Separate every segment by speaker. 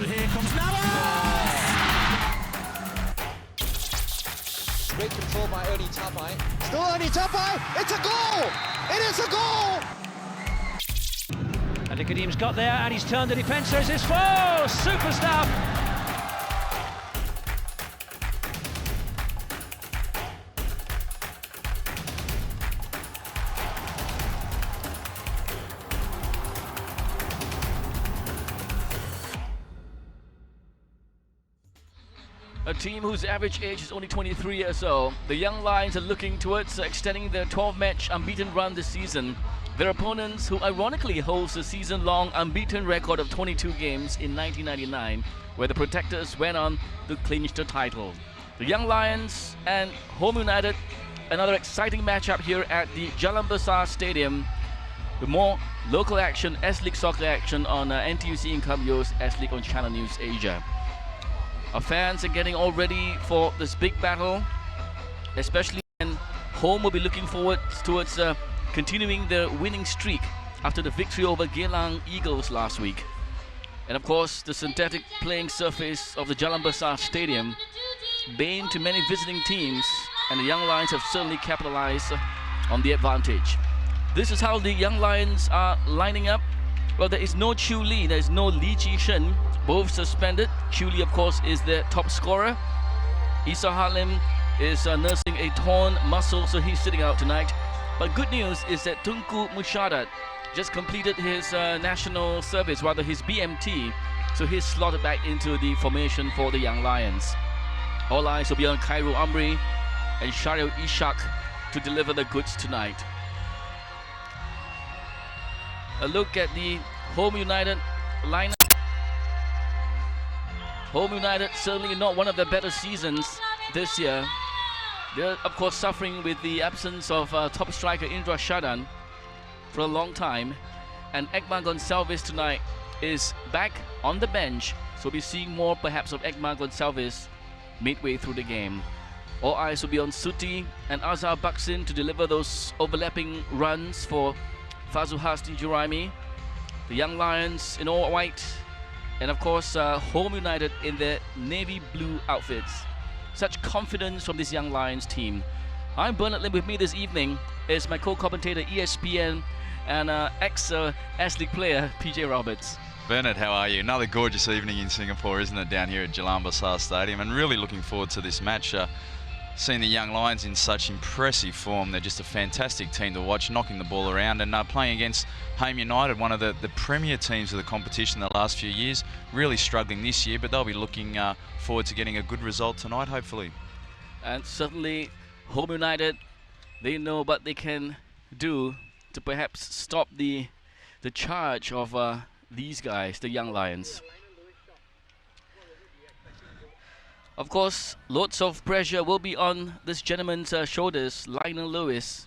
Speaker 1: Here comes Nawaz!
Speaker 2: Great control by Ernie Tapai.
Speaker 3: Still Ernie Tapai. It's a goal! It is a goal!
Speaker 1: And Kadim's got there and he's turned the defence. There's his foul! Super stuff!
Speaker 4: A team whose average age is only 23 years old. The Young Lions are looking towards extending their 12-match unbeaten run this season. Their opponents, who ironically holds a season-long unbeaten record of 22 games in 1999, where the Protectors went on to clinch the title. The Young Lions and Home United, another exciting matchup here at the Jalan Besar Stadium. With more local action, S.LEAGUE soccer action on NTUC Income Yo's S.LEAGUE on Channel News Asia. Our fans are getting all ready for this big battle, especially when home will be looking forward towards continuing their winning streak after the victory over Jalan Eagles last week. And of course, the synthetic playing surface of the Jalan Besar Stadium, bane to many visiting teams, and the Young Lions have certainly capitalized on the advantage. This is how the Young Lions are lining up. Well, there is no Chu Lee, there is no Lee Ji-shen, both suspended. Chu Lee, of course, is their top scorer. Isa Halim is nursing a torn muscle, so he's sitting out tonight. But good news is that Tunku Mushadat just completed his national service, rather his BMT, so he's slotted back into the formation for the Young Lions. All eyes will be on Khairul Amri and Shahril Ishak to deliver the goods tonight. A look at the Home United lineup. Home United certainly not one of their better seasons this year. They're of course suffering with the absence of top striker Indra Shadan for a long time, and Ekman Gonçalves tonight is back on the bench, so we'll be seeing more perhaps of Ekman Gonçalves midway through the game. All eyes will be on Sutee and Azhar Baksin to deliver those overlapping runs for Fazrul Juraimi. The Young Lions in all white, and of course Home United in their navy blue outfits. Such confidence from this Young Lions team. I'm Bernard Lim. With me this evening is my co-commentator ESPN and ex-S.LEAGUE player PJ Roberts.
Speaker 5: Bernard, how are you? Another gorgeous evening in Singapore, isn't it, down here at Jalan Besar Stadium, and really looking forward to this match. Seeing the Young Lions in such impressive form. They're just a fantastic team to watch, knocking the ball around, and playing against Home United, one of the premier teams of the competition the last few years. Really struggling this year, but they'll be looking forward to getting a good result tonight, hopefully.
Speaker 4: And certainly Home United, they know what they can do to perhaps stop the charge of these guys, the Young Lions. Of course, loads of pressure will be on this gentleman's shoulders, Lionel Lewis.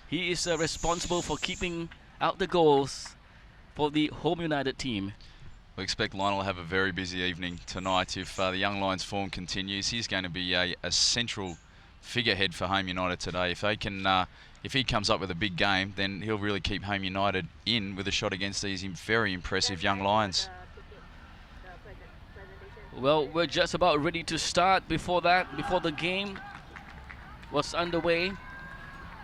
Speaker 4: He is responsible for keeping out the goals for the Home United team.
Speaker 5: We expect Lionel to have a very busy evening tonight. If the Young Lions form continues, he's going to be a central figurehead for Home United today. If they can, if he comes up with a big game, then he'll really keep Home United in with a shot against these very impressive Young Lions.
Speaker 4: Well, we're just about ready to start. Before the game was underway,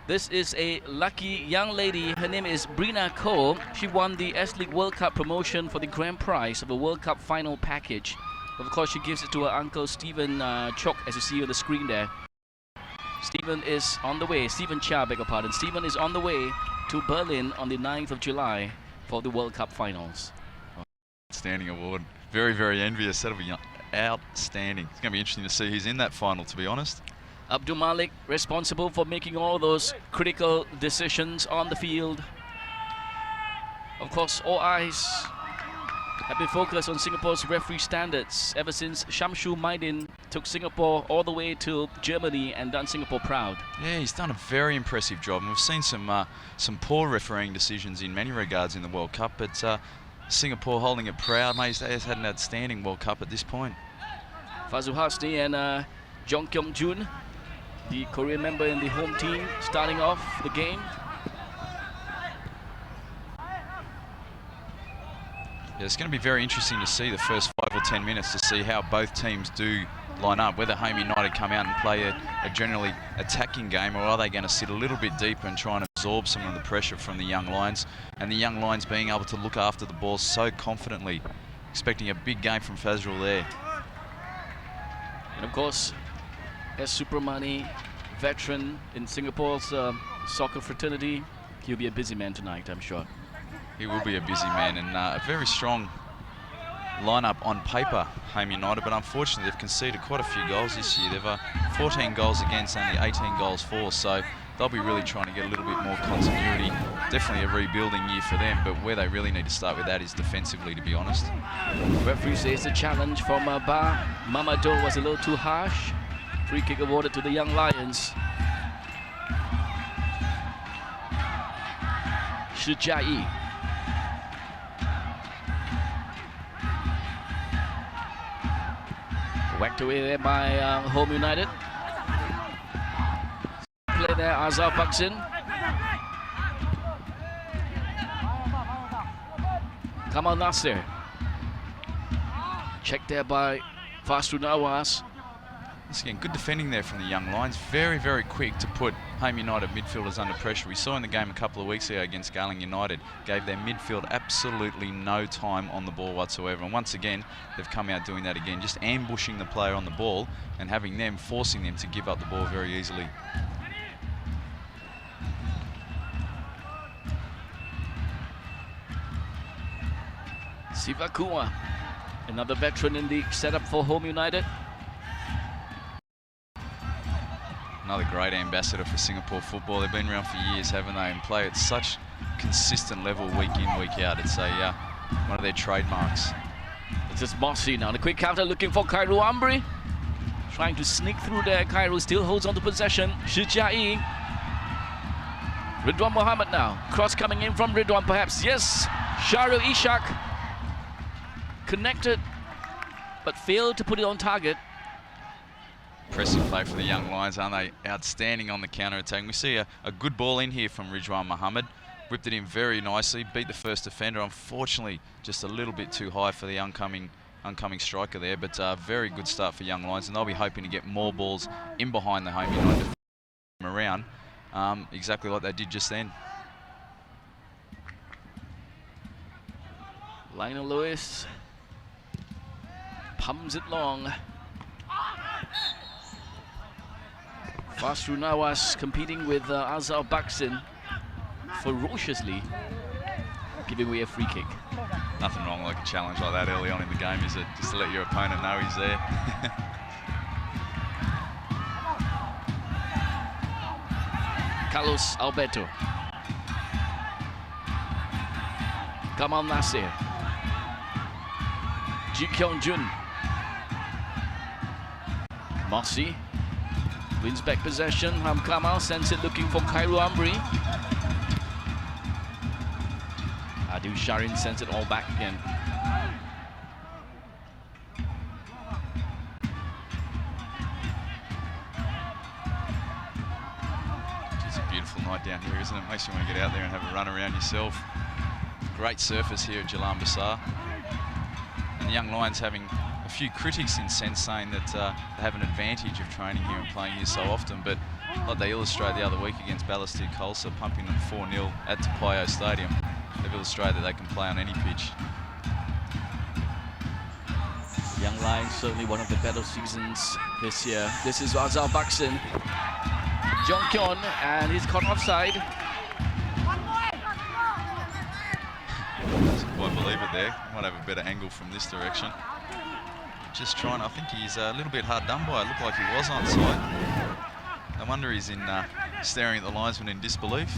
Speaker 4: this is a lucky young lady. Her name is Brina Cole. She won the S.LEAGUE World Cup promotion for the grand prize of a World Cup final package. Of course, she gives it to her uncle Stephen Chok, as you see on the screen there. Stephen is on the way. Stephen Chia, beg your pardon. Stephen is on the way to Berlin on the 9th of July for the World Cup finals.
Speaker 5: Outstanding award. Very, very envious. That'll be outstanding. It's going to be interesting to see who's in that final, to be honest.
Speaker 4: Abdul Malik responsible for making all those critical decisions on the field. Of course, all eyes have been focused on Singapore's referee standards ever since Shamsu Maidin took Singapore all the way to Germany and done Singapore proud.
Speaker 5: Yeah, he's done a very impressive job, and we've seen some poor refereeing decisions in many regards in the World Cup, but Singapore holding it proud. Mate, he's had an outstanding World Cup at this point.
Speaker 4: Fazrul and Kyeong-joon, the Korean member in the home team, starting off the game.
Speaker 5: Yeah, it's going to be very interesting to see the first 5 or 10 minutes to see how both teams do line up, whether Home United come out and play a generally attacking game, or are they going to sit a little bit deeper and try and absorb some of the pressure from the Young Lions, and the Young Lions being able to look after the ball so confidently, expecting a big game from Fazrul there.
Speaker 4: And of course, as Super Money veteran in Singapore's soccer fraternity, he'll be a busy man tonight, I'm sure.
Speaker 5: He will be a busy man, and a very strong lineup on paper, Home United, but unfortunately they've conceded quite a few goals this year. They've 14 goals against, only 18 goals for, so they'll be really trying to get a little bit more continuity. Definitely a rebuilding year for them, but where they really need to start with that is defensively, to be honest.
Speaker 4: The referee says the challenge from Ba Mamadou was a little too harsh. Free kick awarded to the Young Lions. Shi Jiayi. Whacked away there by Home United. Play there, Azhar Baksin. Kamal Nasser. Checked there by Fazrul Nawaz.
Speaker 5: Once again, good defending there from the Young Lions. Very, very quick to put Home United midfielders under pressure. We saw in the game a couple of weeks ago against Jalan United, gave their midfield absolutely no time on the ball whatsoever. And once again, they've come out doing that again, just ambushing the player on the ball and having them, forcing them to give up the ball very easily.
Speaker 4: Sivakua, another veteran in the setup for Home United.
Speaker 5: Another great ambassador for Singapore football. They've been around for years, haven't they, and play at such consistent level week in, week out. It's one of their trademarks.
Speaker 4: It's just Mossy now. The quick counter looking for Khairul Amri. Trying to sneak through there. Khairul still holds on to possession. Shi Jiayi. Ridwan Mohammed now. Cross coming in from Ridwan perhaps. Yes. Shahril Ishak. Connected, but failed to put it on target.
Speaker 5: Impressive play for the Young Lions, aren't they? Outstanding on the counter-attack. We see a good ball in here from Ridwan Mohammed. Whipped it in very nicely, beat the first defender. Unfortunately, just a little bit too high for the oncoming striker there, but very good start for Young Lions, and they'll be hoping to get more balls in behind the Home United around, exactly like they did just then.
Speaker 4: Lionel Lewis pumps it long. Fazrul Nawaz competing with Azhar Baksin, ferociously giving away a free kick.
Speaker 5: Nothing wrong like a challenge like that early on in the game, is it? Just to let your opponent know he's there.
Speaker 4: Carlos Alberto. Kamal Nasser. Kyeong-joon. Mossy wins back possession. Kamal sends it looking for Khairul Amri. Adil Sharin sends it all back again.
Speaker 5: It's a beautiful night down here, isn't it? Makes you want to get out there and have a run around yourself. Great surface here at Jalan Besar. And the Young Lions having a few critics in sense, saying that they have an advantage of training here and playing here so often, but like they illustrated the other week against Balestier Khalsa, pumping them 4-0 at Topayo Stadium, they've illustrated that they can play on any pitch.
Speaker 4: Young Lions, certainly one of the better seasons this year. This is Azhar Baksin. Jeon, and he's caught offside.
Speaker 5: Doesn't quite believe it there. Might have a better angle from this direction. Just trying, I think he's a little bit hard done by. It looked like he was onside. No wonder he's in staring at the linesman in disbelief.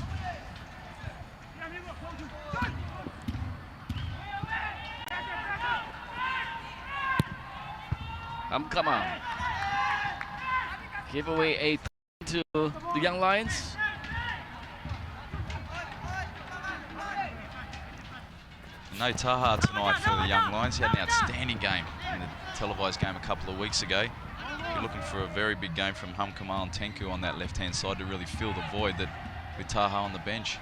Speaker 4: Come on. Give away a to the Young Lions.
Speaker 5: No Taha tonight for the Young Lions. He had an outstanding game in the televised game a couple of weeks ago. You're looking for a very big game from Hum Kamal and Tenku on that left-hand side to really fill the void that with Taha on the bench.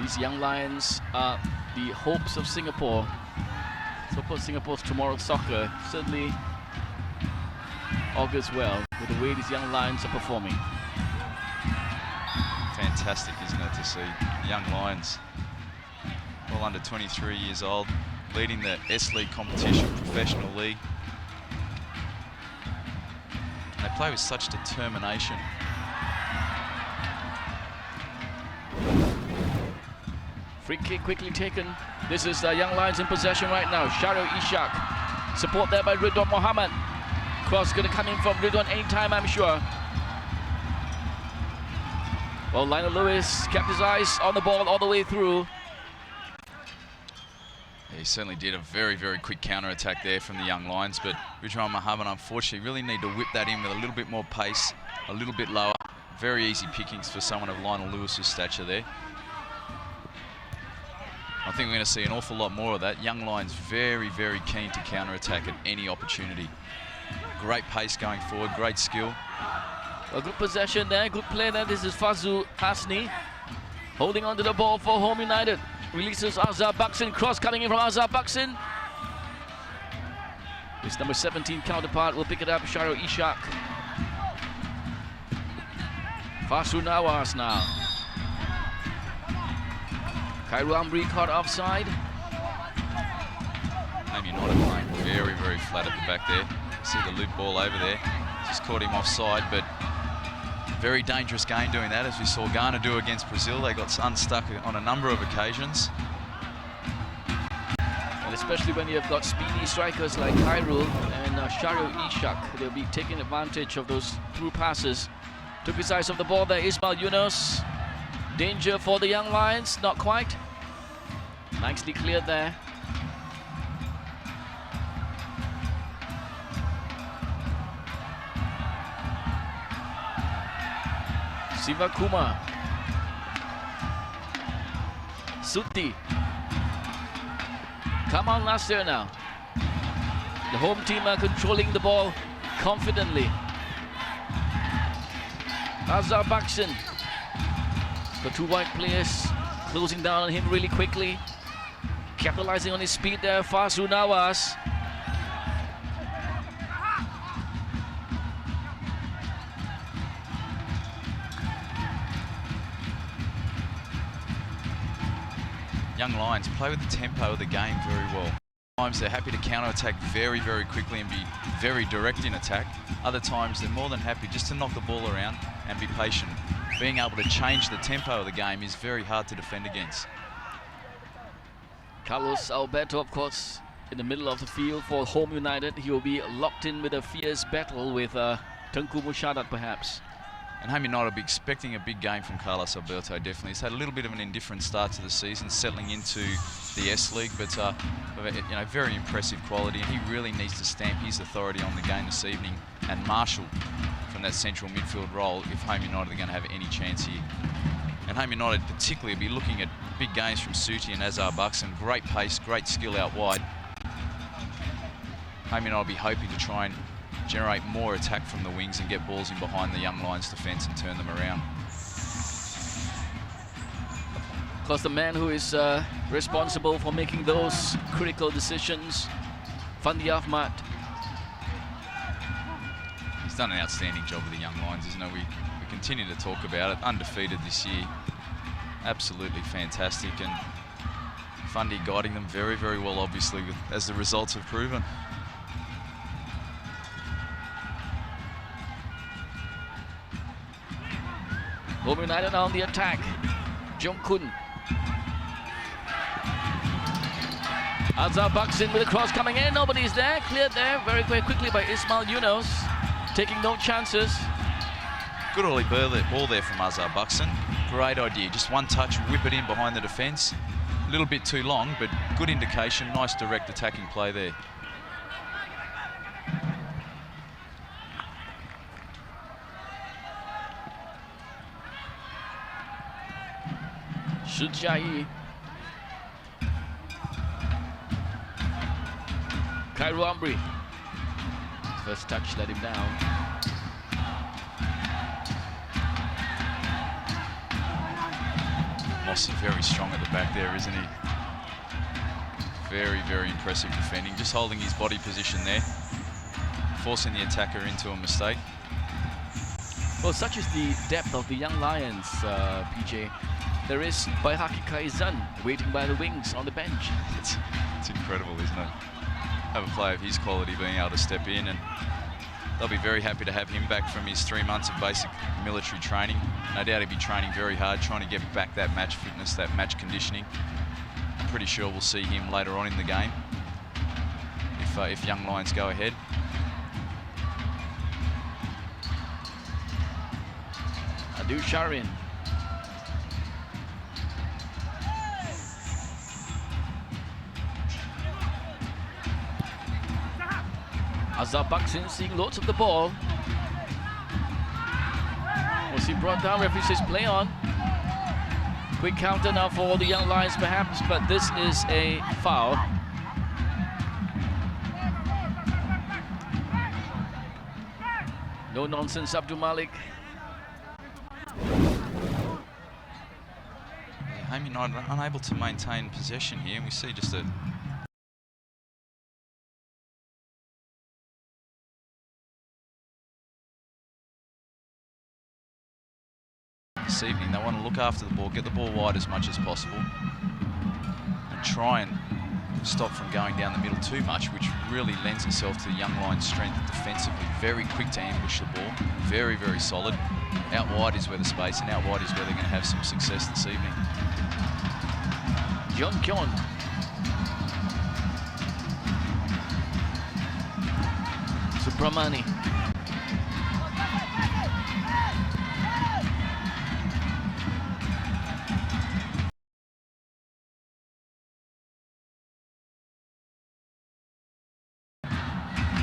Speaker 4: These young lions are the hopes of Singapore. So for Singapore's tomorrow's soccer certainly augurs well with the way these young lions are performing.
Speaker 5: Fantastic, isn't it, to see young lions, all under 23 years old, leading the S.LEAGUE competition, professional league. They play with such determination.
Speaker 4: Free kick quickly taken. This is the young lions in possession right now. Shahril, Ishak. Support there by Ridwan Mohammed. Cross going to come in from Ridwan anytime, I'm sure. Well, Lionel Lewis kept his eyes on the ball all the way through.
Speaker 5: Yeah, he certainly did a very, very quick counter-attack there from the young lions, but Ridwan Mohammed, unfortunately, really need to whip that in with a little bit more pace, a little bit lower. Very easy pickings for someone of Lionel Lewis's stature there. I think we're going to see an awful lot more of that. Young lions very, very keen to counter-attack at any opportunity. Great pace going forward, great skill.
Speaker 4: A good possession there, good play there. This is Fazrul Hasni holding on to the ball for Home United. Releases Azhar Baksin, cross coming in from Azhar Baksin. His number 17 counterpart will pick it up, Shahril Ishak. Fazrul Nawaz now. Kyeong-joon caught offside.
Speaker 5: Home United playing very, very flat at the back there. See the loop ball over there. Just caught him offside, but very dangerous game doing that, as we saw Ghana do against Brazil. They got unstuck on a number of occasions.
Speaker 4: And especially when you've got speedy strikers like Kyeong-joon and Shahril Ishak, they'll be taking advantage of those through passes. Took his eyes off the ball there, Ismail Yunus. Danger for the young lions, not quite. Nicely cleared there. Siva Kumar. Sutee. Come on, Nasser now. The home team are controlling the ball confidently. Azhar Baksin. The two white players closing down on him really quickly. Capitalizing on his speed there, Fazrul Nawaz.
Speaker 5: Young lions play with the tempo of the game very well. Sometimes they're happy to counter-attack very, very quickly and be very direct in attack. Other times they're more than happy just to knock the ball around and be patient. Being able to change the tempo of the game is very hard to defend against.
Speaker 4: Carlos Alberto, of course, in the middle of the field for Home United. He will be locked in with a fierce battle with Tengku Mushadat, perhaps.
Speaker 5: And Home United will be expecting a big game from Carlos Alberto, definitely. He's had a little bit of an indifferent start to the season, settling into the S-League, but you know, very impressive quality, and he really needs to stamp his authority on the game this evening and marshal from that central midfield role if Home United are going to have any chance here. And Home United particularly will be looking at big games from Sutee and Azhar Baksin. Great pace, great skill out wide. Home United will be hoping to try and generate more attack from the wings and get balls in behind the young lions' defence and turn them around.
Speaker 4: Of course, the man who is responsible for making those critical decisions, Fandi Ahmad.
Speaker 5: He's done an outstanding job with the young lions, isn't it? We continue to talk about it. Undefeated this year. Absolutely fantastic. And Fundy guiding them very, very well, obviously, as the results have proven.
Speaker 4: Home United on the attack. Jeon. Azhar Baksin with a cross coming in. Nobody's there. Cleared there very, very quickly by Ismail Yunus. Taking no chances.
Speaker 5: Good early ball there from Azhar Baksin. Great idea. Just one touch, whip it in behind the defence. A little bit too long, but good indication. Nice direct attacking play there.
Speaker 4: Shujai. Kyeong-joon. First touch let him down.
Speaker 5: Mossy very strong at the back there, isn't he? Very, very impressive defending. Just holding his body position there, forcing the attacker into a mistake.
Speaker 4: Well, such is the depth of the young Lions, PJ. There is Baihaki Kaizan waiting by the wings on the bench.
Speaker 5: It's incredible, isn't it? Have a player of his quality being able to step in, and they'll be very happy to have him back from his 3 months of basic military training. No doubt he'll be training very hard, trying to get back that match fitness, that match conditioning. I'm pretty sure we'll see him later on in the game if young Lions go ahead.
Speaker 4: Adu Sharin. Azar Baksin seeing lots of the ball. Was he brought down? Referee says play on. Quick counter now for the young Lions perhaps, but this is a foul. No nonsense, Abdul Malik.
Speaker 5: Home United unable to maintain possession here, and we see just a this evening. They want to look after the ball, get the ball wide as much as possible, and try and stop from going down the middle too much, which really lends itself to the young Lions' strength defensively. Very quick to ambush the ball, very, very solid. Out wide is where the space, and out wide is where they're going to have some success this evening.
Speaker 4: Jeon. Supramani.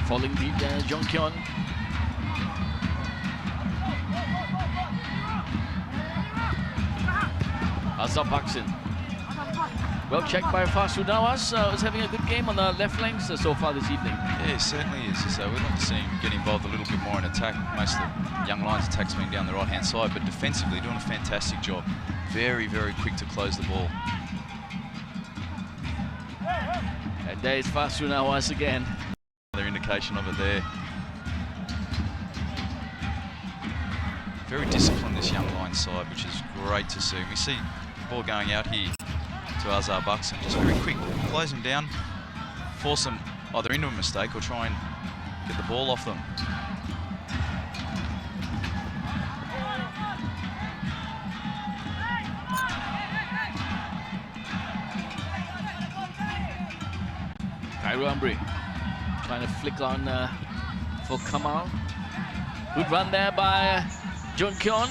Speaker 4: Falling deep there, Jeon. Azar Baksin. Well checked by Fazrul. Nawaz is having a good game on the left flanks so far this evening.
Speaker 5: Yeah, certainly is. So we'd like to see him get involved a little bit more in attack. Most of the young Lions' attacks being down the right-hand side, but defensively doing a fantastic job. Very, very quick to close the ball.
Speaker 4: And there's Fazrul Nawaz again.
Speaker 5: Another indication of it there. Very disciplined, this young Lions side, which is great to see. We see the ball going out here to Azar Baksin, just very quick, close them down, force them either into a mistake or try and get the ball off them.
Speaker 4: Cairo Ambry trying to flick on for Kamal. Good run there by Jeon.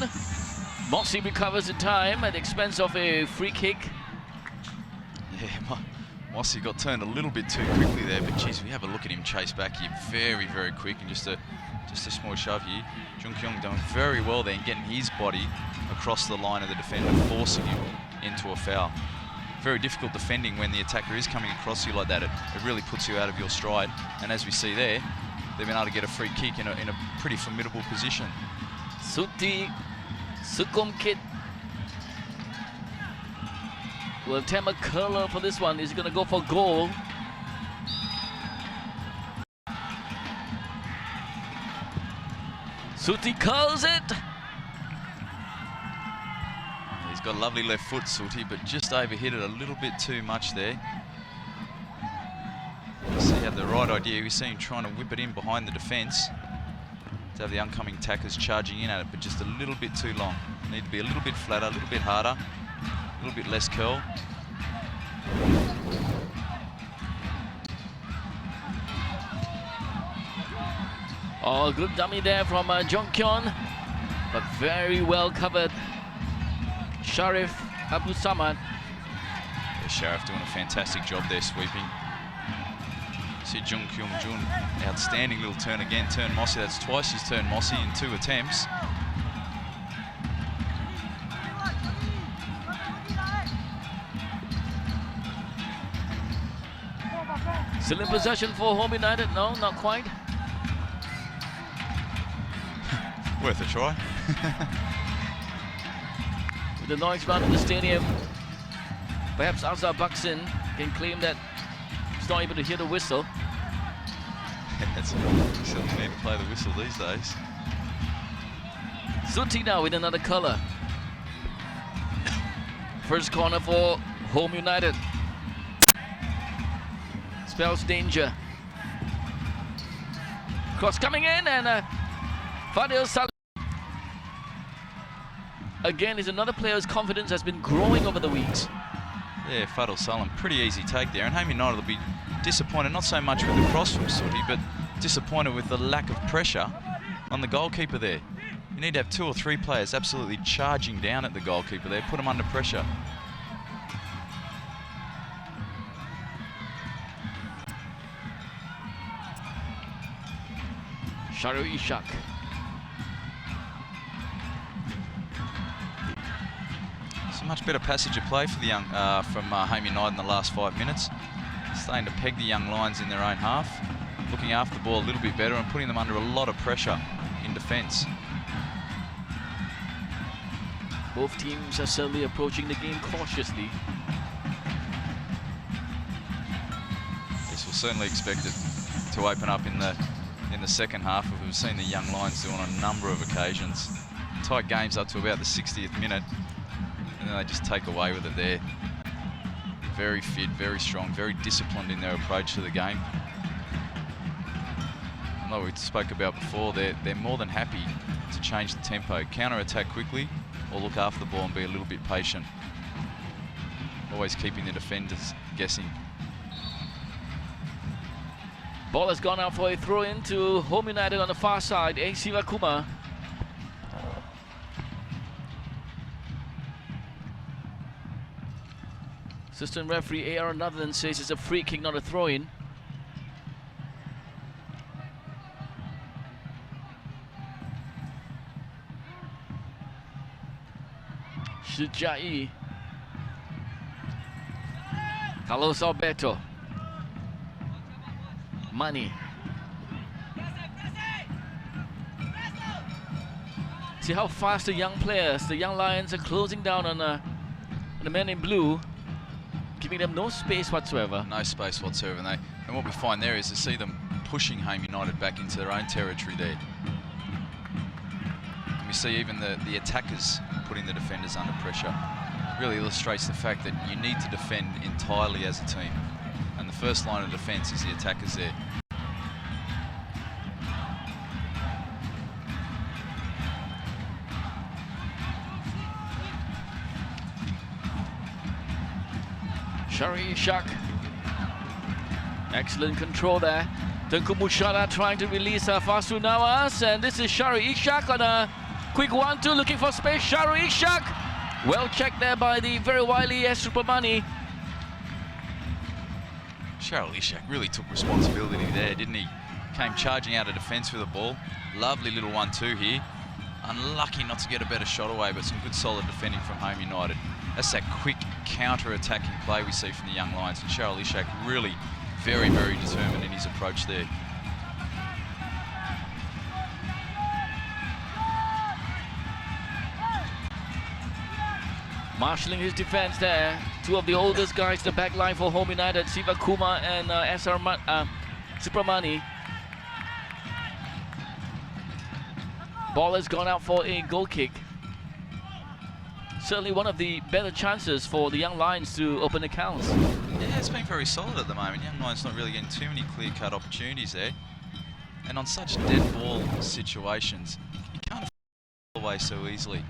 Speaker 4: Mossy recovers in time at the expense of a free kick.
Speaker 5: Yeah, Mossy got turned a little bit too quickly there, but geez, if you have a look at him chase back here, very, very quick, and just a small shove here. Jeon doing very well there and getting his body across the line of the defender, forcing him into a foul. Very difficult defending when the attacker is coming across you like that. It really puts you out of your stride, and as we see there, they've been able to get a free kick in a pretty formidable position.
Speaker 4: Sutee, Suksomkit will attempt a curler for this one. He's going to go for goal. Sutee curls it.
Speaker 5: He's got a lovely left foot, Sutee, but just overhit it a little bit too much there. So he had the right idea. We see him trying to whip it in behind the defence to have the oncoming attackers charging in at it, but just a little bit too long. Need to be a little bit flatter, a little bit harder, a little bit less curl.
Speaker 4: Oh, good dummy there from Jeon, but very well covered. Sharif Abu Samad.
Speaker 5: Yeah, Sharif doing a fantastic job there sweeping. See Kyeong-joon, outstanding little turn again, turn Mossy. That's twice he's turned Mossy in 2 attempts.
Speaker 4: Still in possession for Home United? No, not quite.
Speaker 5: Worth a try.
Speaker 4: With the noise round in the stadium, Perhaps Azhar Baksin can claim that he's not able to hear the whistle.
Speaker 5: That's you still need to play the whistle these days.
Speaker 4: Sutee now with another colour. First corner for Home United. Spells danger. Cross coming in, and Fazrul again is another player whose confidence has been growing over the weeks.
Speaker 5: Yeah, Fazrul Salam, pretty easy take there, and Home United will be disappointed not so much with the cross from Sutee, but disappointed with the lack of pressure on the goalkeeper there. You need to have 2 or 3 players absolutely charging down at the goalkeeper there, put him under pressure.
Speaker 4: Shahril Ishak.
Speaker 5: It's a much better passage of play for the young from Home United in the last 5 minutes. Starting to peg the young Lions in their own half, looking after the ball a little bit better and putting them under a lot of pressure in defence.
Speaker 4: Both teams are certainly approaching the game cautiously.
Speaker 5: Yes, we'll certainly expect it to open up in the second half. We've seen the young Lions do on a number of occasions. Tight games up to about the 60th minute, and then they just take away with it there. Very fit, very strong, very disciplined in their approach to the game. And like we spoke about before, they're more than happy to change the tempo, counter-attack quickly, or look after the ball and be a little bit patient. Always keeping the defenders guessing.
Speaker 4: Ball has gone out for a throw in to Home United on the far side. Siva Kumar. Assistant referee A.R. Nathan says it's a free kick, not a throw in. Shijai. Carlos Alberto. Money. See how fast the young players, the young Lions, are closing down on the men in blue, giving them no space whatsoever.
Speaker 5: No space whatsoever. And what we find there is to see them pushing Home United back into their own territory there. And we see even the attackers putting the defenders under pressure. Really illustrates the fact that you need to defend entirely as a team. And the first line of defence is the attackers there.
Speaker 4: Shahril Ishak. Excellent control there. Tengku Mushara trying to release Fazrul Nawaz, and this is Shahril Ishak on a quick 1-2, looking for space. Shahril Ishak, well checked there by the very wily S. Supermani.
Speaker 5: Shahril Ishak really took responsibility there, didn't he? Came charging out of defence with the ball. Lovely little 1-2 here. Unlucky not to get a better shot away, but some good solid defending from Home United. That's that quick counter-attacking play we see from the young Lions, and Shahril Ishak really very, very determined in his approach there.
Speaker 4: Marshalling his defense there. Two of the oldest guys, the back line for Home United, Siva Kumar and Supramani. Ball has gone out for a goal kick. Certainly one of the better chances for the young Lions to open accounts.
Speaker 5: Yeah, it's been very solid at the moment. Young Lions not really getting too many clear-cut opportunities there. And on such dead ball situations, you can't away so easily.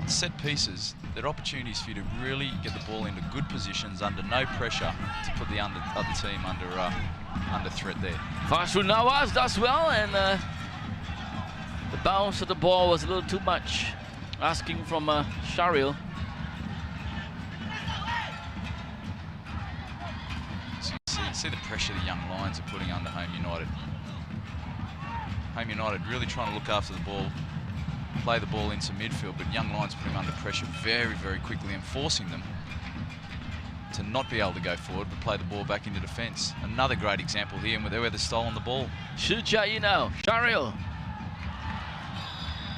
Speaker 5: On set pieces, there are opportunities for you to really get the ball into good positions under no pressure to put the other team under threat there.
Speaker 4: Fazrul Nawaz does well, and the bounce of the ball was a little too much, asking from Shahril.
Speaker 5: So you see the pressure the young Lions are putting under Home United. Home United really trying to look after the ball, play the ball into midfield, but young Lions put them under pressure very, very quickly and forcing them to not be able to go forward but play the ball back into defence. Another great example here where they've stolen the ball.
Speaker 4: Shijai now, Shahril.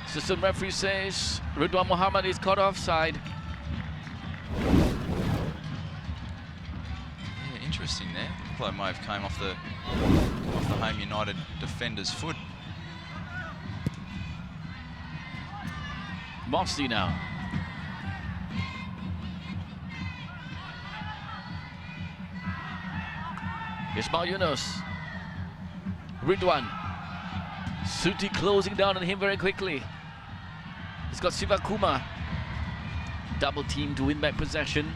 Speaker 4: Assistant referee says Ridwan Muhammad is caught offside.
Speaker 5: interesting there. The play may have came off the Home United defender's foot.
Speaker 4: Moxley now. Ismail Yunus. Ridwan. Sutee closing down on him very quickly. He's got Sivakuma. Double team to win back possession.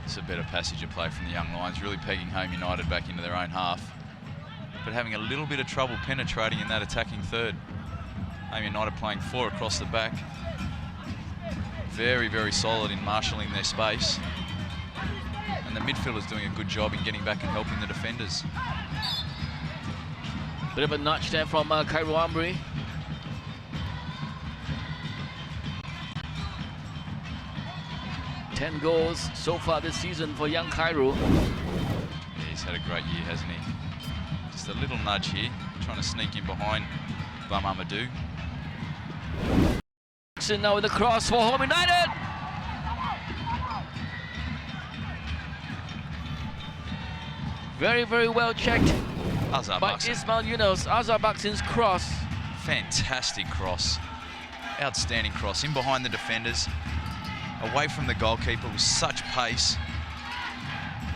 Speaker 5: It's a better passage of play from the Young Lions, really pegging Home United back into their own half, but having a little bit of trouble penetrating in that attacking third. Home United playing 4 across the back. Very, very solid in marshalling their space. And the midfielders doing a good job in getting back and helping the defenders.
Speaker 4: Bit of a nudge there from Cairo Ambry. Ten goals so far this season for young Cairo.
Speaker 5: Yeah, he's had a great year, hasn't he? Just a little nudge here, trying to sneak in behind Bam Amadou.
Speaker 4: Now with the cross for Home United. Very, very well checked by Ismail Yunus. Azar Baksin's cross.
Speaker 5: Fantastic cross. Outstanding cross in behind the defenders. Away from the goalkeeper with such pace.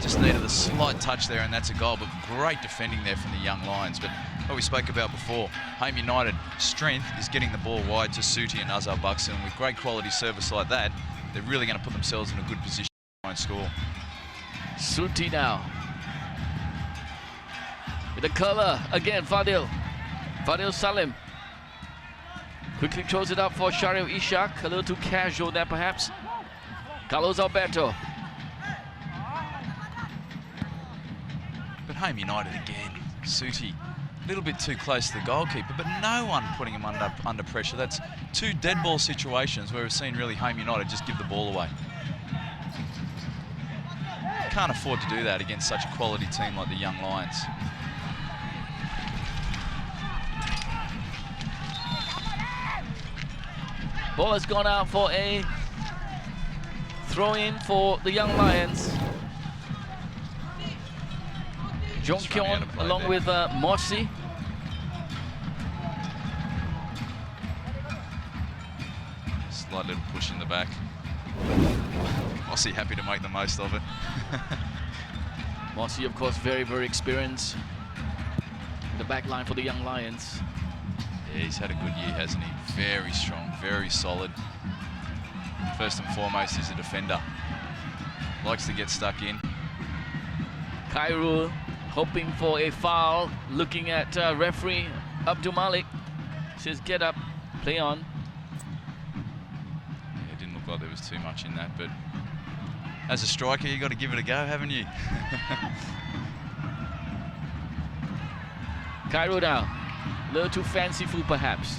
Speaker 5: Just needed a slight touch there and that's a goal, but great defending there from the Young Lions. But what we spoke about before, Home United strength is getting the ball wide to Sutee and Azar Baksin. With great quality service like that, they're really going to put themselves in a good position to try and score.
Speaker 4: Sutee now. With the curler again, Fadil Salim. Quickly throws it up for Shahril Ishak. A little too casual there perhaps. Carlos Alberto.
Speaker 5: But Home United again, Sutee, a little bit too close to the goalkeeper, but no one putting him under pressure. That's 2 dead ball situations where we've seen really Home United just give the ball away. Can't afford to do that against such a quality team like the Young Lions.
Speaker 4: Ball has gone out for a throw-in for the Young Lions. Jeon along with Moxley.
Speaker 5: Slight little push in the back. Moxley happy to make the most of it.
Speaker 4: Moxley, of course, very, very experienced. The back line for the Young Lions.
Speaker 5: Yeah, he's had a good year, hasn't he? Very strong, very solid. First and foremost, he's a defender. Likes to get stuck in.
Speaker 4: Cairo hoping for a foul, looking at referee Abdul Malik. Says get up, play on.
Speaker 5: Yeah, it didn't look like there was too much in that, but as a striker, you got to give it a go, haven't you?
Speaker 4: Cairo now, a little too fanciful perhaps.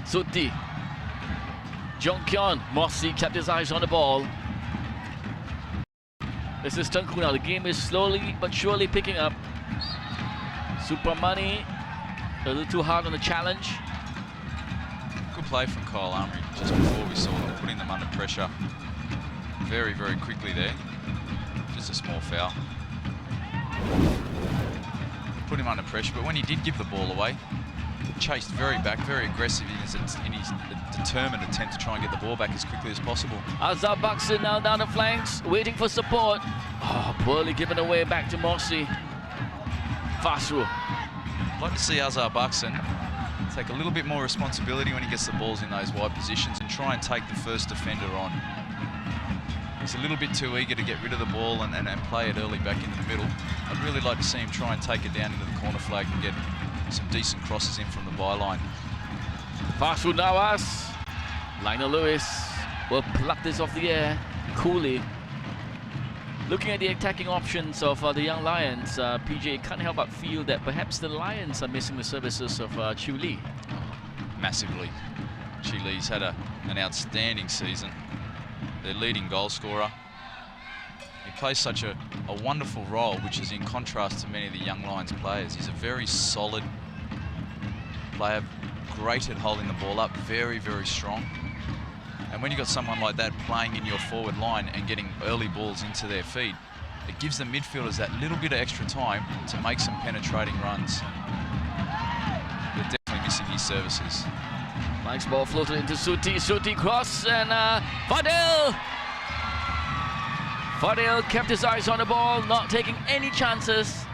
Speaker 4: Sutee, Jeon, Moxley kept his eyes on the ball. This is Tengku now. The game is slowly but surely picking up. Super Money, a little too hard on the challenge.
Speaker 5: Good play from Kyle Armory just before we saw them putting them under pressure very, very quickly there. Just a small foul. Put him under pressure, but when he did give the ball away, chased very back, very aggressive in his determined attempt to try and get the ball back as quickly as possible.
Speaker 4: Azar Baksin now down the flanks, waiting for support. Oh, poorly given away back to Moxley. Fazrul.
Speaker 5: I'd like to see Azar Baksin take a little bit more responsibility when he gets the balls in those wide positions and try and take the first defender on. He's a little bit too eager to get rid of the ball and play it early back into the middle. I'd really like to see him try and take it down into the corner flag and get some decent crosses in from the byline.
Speaker 4: Fazrul Nawaz. Lionel Lewis will pluck this off the air coolly. Looking at the attacking options of the Young Lions, PJ can't help but feel that perhaps the Lions are missing the services of Chiu Lee.
Speaker 5: Massively. Chiu Lee's had an outstanding season. Their leading goal scorer. He plays such a wonderful role, which is in contrast to many of the Young Lions players. He's a very solid player, great at holding the ball up, very, very strong. And And when you've got someone like that playing in your forward line and getting early balls into their feet, it gives the midfielders that little bit of extra time to make some penetrating runs. They're definitely missing his services.
Speaker 4: Nice ball floated into Sutee. Sutee cross and Fazrul. Fazrul kept his eyes on the ball, not taking any chances.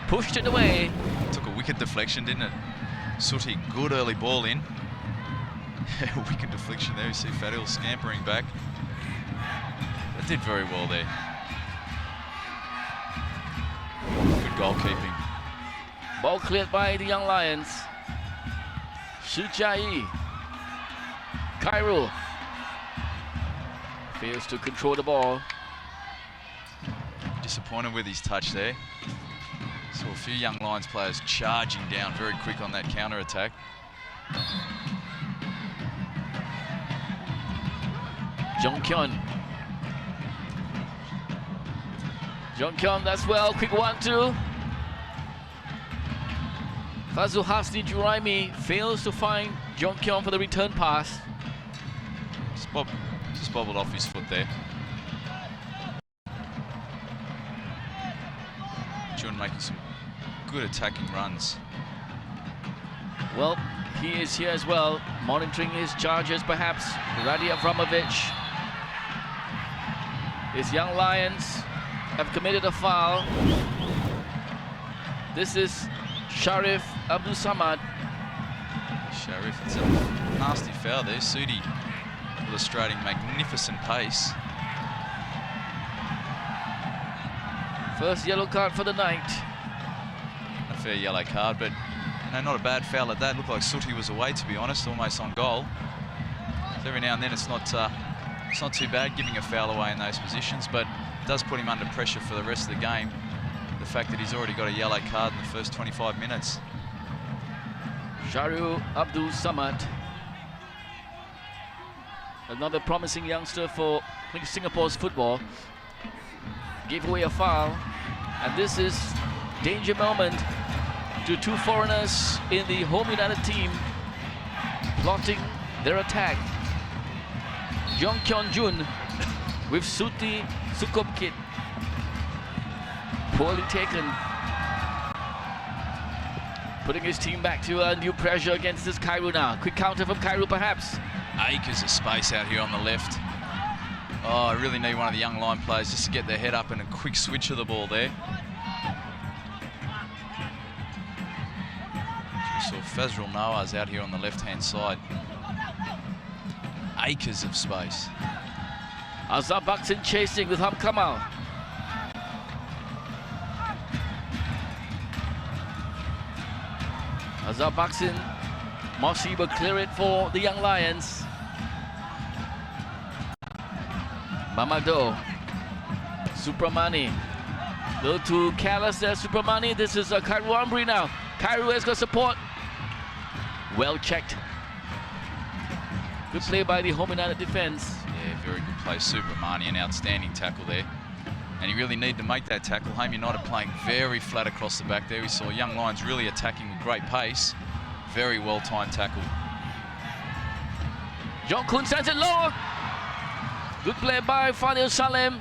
Speaker 4: Pushed it away.
Speaker 5: Took a wicked deflection, didn't it? Sutee, good early ball in. Wicked deflection there. You see Fazrul scampering back. That did very well there. Good goalkeeping.
Speaker 4: Ball cleared by the Young Lions. Sutee. Kyeong-joon fails to control the ball.
Speaker 5: Disappointed with his touch there. Saw a few Young Lions players charging down very quick on that counter attack.
Speaker 4: Jeon. Jeon, that's well. Quick 1-2. Fazrul Hasni Juraimi fails to find Jeon for the return pass.
Speaker 5: Just bobbled off his foot there. Jeon making some good attacking runs.
Speaker 4: Well, he is here as well, monitoring his charges perhaps. Radi Avramovic. His Young Lions have committed a foul. This is Shahril Abdul Samad.
Speaker 5: Shahril, it's a nasty foul there. Sutee illustrating magnificent pace.
Speaker 4: First yellow card for the night.
Speaker 5: A fair yellow card, but not a bad foul at that. Looked like Sutee was away, to be honest, almost on goal. So every now and then it's not too bad giving a foul away in those positions, but it does put him under pressure for the rest of the game. The fact that he's already got a yellow card in the first 25 minutes.
Speaker 4: Shahril Abdul Samad. Another promising youngster for Singapore's football. Gave away a foul, and this is danger moment to two foreigners in the home United team plotting their attack. Kyeong-joon with Sutee Suksomkit. Poorly taken. Putting his team back to new pressure against this Kyeong-joon now. Quick counter from Kyeong-joon perhaps.
Speaker 5: Acres of space out here on the left. Oh, I really need one of the Young Lion players just to get their head up and a quick switch of the ball there. We saw Fazrul Nawaz out here on the left-hand side. Acres of space.
Speaker 4: Azhar Baksin chasing with Ham Kamal. Azhar Baksin, Mosiba clear it for the Young Lions. Mamado, Supramani, a little too careless there, Supramani. This is Kyeong-joon now. Kyeong-joon has got support. Well checked. Good play by the home United defense.
Speaker 5: Yeah, very good play. Supramani, an outstanding tackle there. And he really needed to make that tackle. Home United playing very flat across the back there. We saw Young Lions really attacking with great pace. Very well-timed tackle.
Speaker 4: Jeon sends it low. Good play by Fadil Salem.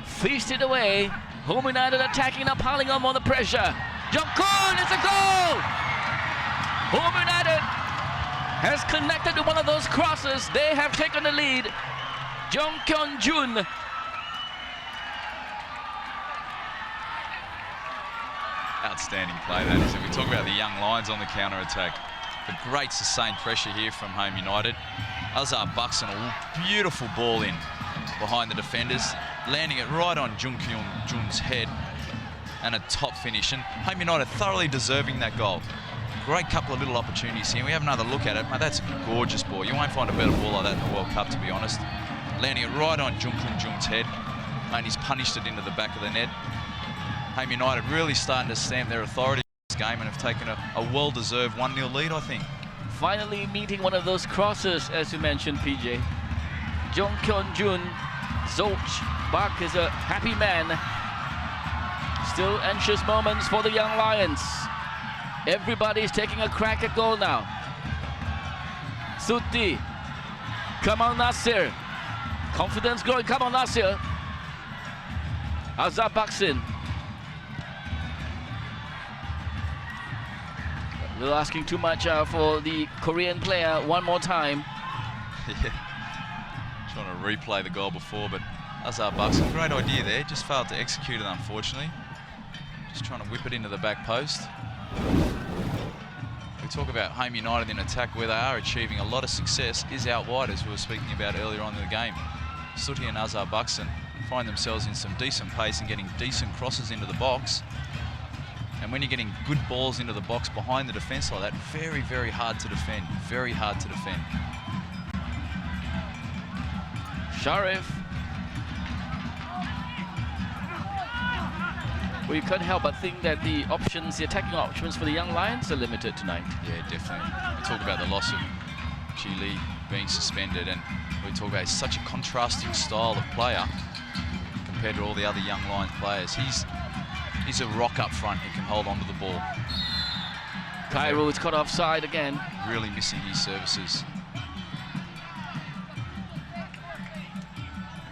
Speaker 4: Feasted away. Home United attacking up, piling on the pressure. Jeon, it's a goal! Home United has connected to one of those crosses. They have taken the lead. Kyeong-joon.
Speaker 5: Outstanding play that is. And we talk about the Young Lions on the counter-attack. The great sustained pressure here from Home United. Azhar Baksin, a beautiful ball in behind the defenders, landing it right on Kyeong-joon's head, and a top finish. And Home United thoroughly deserving that goal. Great couple of little opportunities here. We have another look at it. Mate, that's a gorgeous ball. You won't find a better ball like that in the World Cup, to be honest. Landing it right on Kyeong-joon's head. Mate, he's punished it into the back of the net. Home United really starting to stamp their authority in this game and have taken a well-deserved 1-0 lead, I think.
Speaker 4: Finally meeting one of those crosses, as you mentioned, PJ. Kyeong-joon, Zoch, Bak is a happy man. Still anxious moments for the Young Lions. Everybody's taking a crack at goal now. Sutee, Come on, Nasir. Confidence growing. Come on, Nasir. Azhar Baksin. A little asking too much for the Korean player one more time.
Speaker 5: Yeah. Trying to replay the goal before, but Azhar Baksin, great idea there. Just failed to execute it, unfortunately. Just trying to whip it into the back post. We talk about Home United in attack, where they are achieving a lot of success is out wide, as we were speaking about earlier on in the game. Sutee and Azhar Baksin find themselves in some decent pace and getting decent crosses into the box. And when you're getting good balls into the box behind the defence like that, very, very hard to defend. Very hard to defend.
Speaker 4: Shahril. We can't help but think that the attacking options for the Young Lions are limited tonight.
Speaker 5: Yeah, definitely. We talk about the loss of Li being suspended, and we talk about such a contrasting style of player compared to all the other Young Lions players. He's a rock up front. He can hold on to the ball.
Speaker 4: Cairo is caught offside again.
Speaker 5: Really missing his services.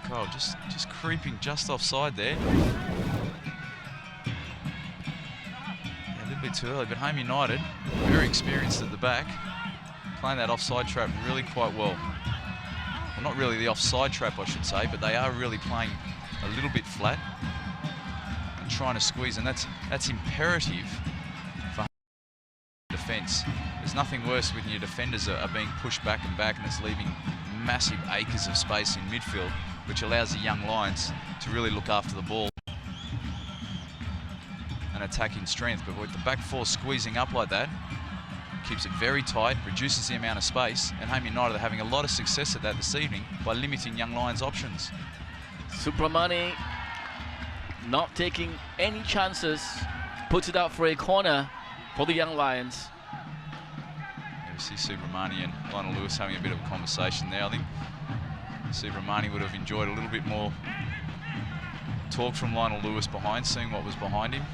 Speaker 5: Kyle just creeping just offside there. A little bit too early, but Home United, very experienced at the back, playing that offside trap really quite well. Well, not really the offside trap, I should say, but they are really playing a little bit flat and trying to squeeze, and that's imperative for defence. There's nothing worse when your defenders are being pushed back and it's leaving massive acres of space in midfield, which allows the Young Lions to really look after the ball and attack in strength. But with the back four squeezing up like that, keeps it very tight, reduces the amount of space, and Home United are having a lot of success at that this evening by limiting Young Lions' options.
Speaker 4: Supramani not taking any chances, puts it out for a corner for the Young Lions.
Speaker 5: Yeah, we see Subramani and Lionel Lewis having a bit of a conversation there. I think Subramani would have enjoyed a little bit more talk from Lionel Lewis behind, seeing what was behind him.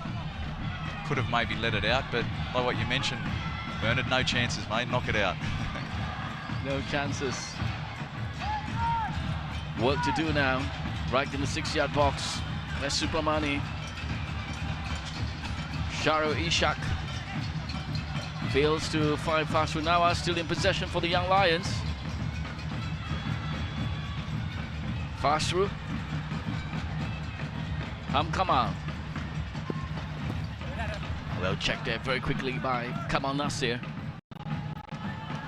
Speaker 5: Could have maybe let it out, but like what you mentioned, Bernard, no chances, mate, knock it out.
Speaker 4: No chances. Work to do now, right in the 6-yard box. That's Supramani. Shahril Ishak fails to find Fazrul. Nawaz still in possession for the Young Lions. Fazrul. Kamal. Well checked there very quickly by Kamal Nasir.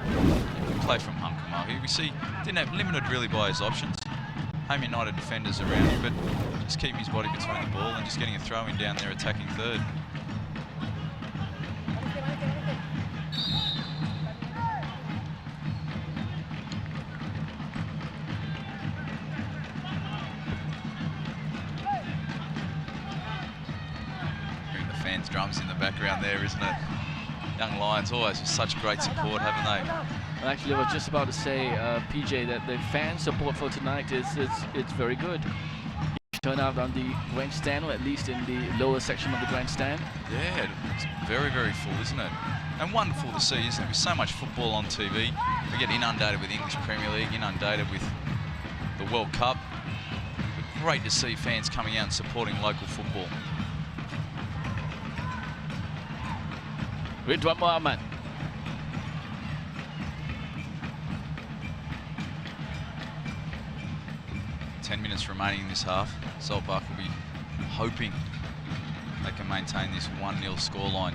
Speaker 5: Good play from Kamal. We see didn't have limited really by his options. Home United defenders around him, but just keeping his body between the ball and just getting a throw in down there, attacking third. Drums in the background there, isn't it? Young Lions always with such great support, haven't they?
Speaker 4: Well, actually, I was just about to say, PJ, that the fan support for tonight it's very good. Turn out on the grandstand, or at least in the lower section of the grandstand.
Speaker 5: Yeah, it's very, very full, isn't it? And wonderful to see, isn't it? With so much football on TV, we get inundated with English Premier League, inundated with the World Cup. But great to see fans coming out and supporting local football.
Speaker 4: Ridwan Mohammed.
Speaker 5: Ten minutes remaining in this half. Solbach will be hoping they can maintain this 1-0 scoreline.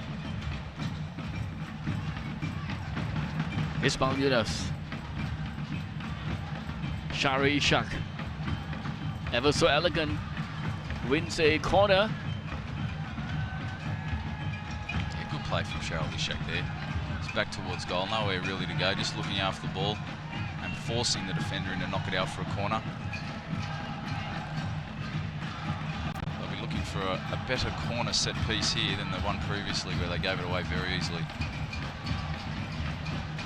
Speaker 4: Ismail Yunus. Shahril Ishak. Ever so elegant. Wins a corner.
Speaker 5: Play from Shahril Ishak there. It's back towards goal, nowhere really to go, just looking after the ball and forcing the defender in to knock it out for a corner. They'll be looking for a better corner set piece here than the one previously where they gave it away very easily.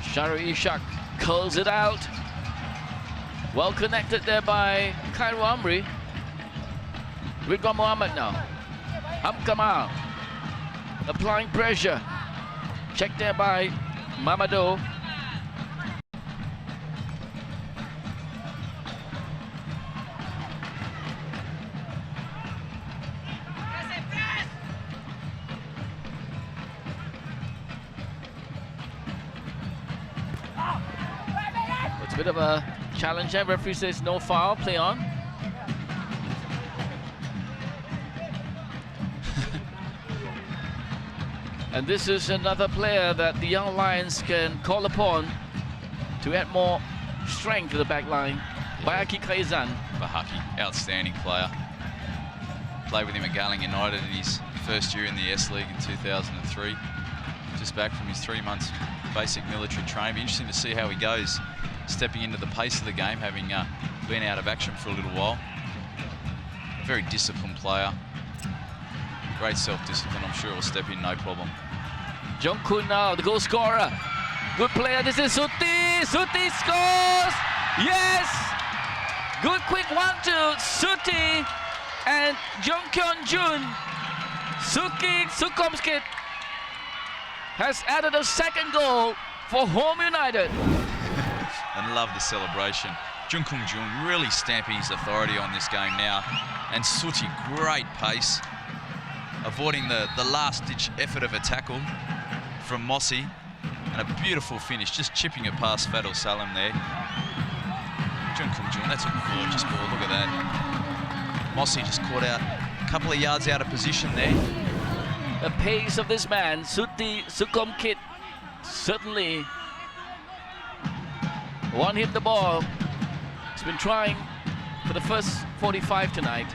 Speaker 4: Shahril Ishak curls it out. Well connected there by Cairo Amri. Ridwan Mohammed now. Kamal. Applying pressure. Checked there by Mamadou. Bit of a challenge there. Referee says no foul, play on. And this is another player that the Young Lions can call upon to add more strength to the back line. Bayaki Kaizan.
Speaker 5: Bahaki, outstanding player. Played with him at Jalan United in his first year in the S-League in 2003. Just back from his 3 months basic military training. Be interesting to see how he goes, stepping into the pace of the game, having been out of action for a little while. A very disciplined player. Great self-discipline, I'm sure will step in no problem.
Speaker 4: Jeon now, the goal scorer. Good player, this is Sutee. Sutee scores! Yes! Good quick 1-2, Sutee and Kyeong-joon. Suksomkit has added a second goal for Home United.
Speaker 5: And love the celebration. Kyeong-joon really stamping his authority on this game now. And Sutee, great pace. Avoiding the last-ditch effort of a tackle from Mossy. And a beautiful finish, just chipping it past Fadil Salim there. Kyeong-joon, that's a gorgeous ball, look at that. Mossy just caught out a couple of yards out of position there.
Speaker 4: The pace of this man, Sutee Suksomkit, certainly one hit the ball. He's been trying for the first 45 tonight.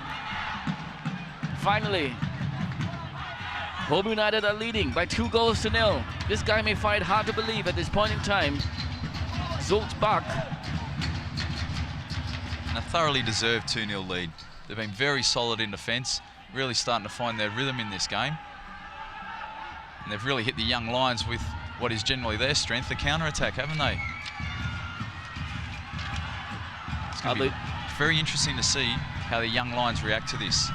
Speaker 4: Finally, Home United are leading by 2-0. This guy may find it hard to believe at this point in time. Zulzbach.
Speaker 5: And a thoroughly deserved 2-0 lead. They've been very solid in defence, really starting to find their rhythm in this game. And they've really hit the Young Lions with what is generally their strength, the counter-attack, haven't they? It's going to be very interesting to see how the Young Lions react to this.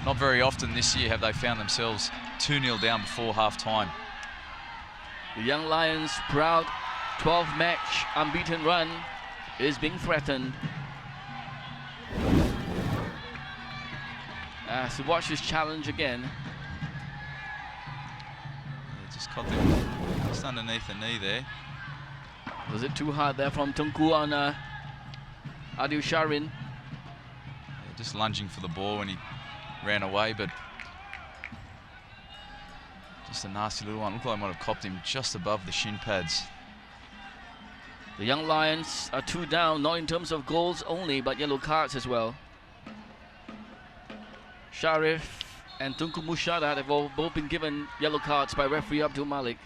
Speaker 5: Not very often this year have they found themselves 2-0 down before half-time.
Speaker 4: The Young Lions' proud 12-match unbeaten run is being threatened. As we watch this challenge again.
Speaker 5: Yeah, just caught them just underneath the knee there.
Speaker 4: Was it too hard there from Tunku on Adil Sharin?
Speaker 5: Yeah, just lunging for the ball when he ran away, but just a nasty little one. Looked like I might have copped him just above the shin pads.
Speaker 4: The Young Lions are 2 down, not in terms of goals only, but yellow cards as well. Shahril and Tunku Mushara have both been given yellow cards by referee Abdul Malik.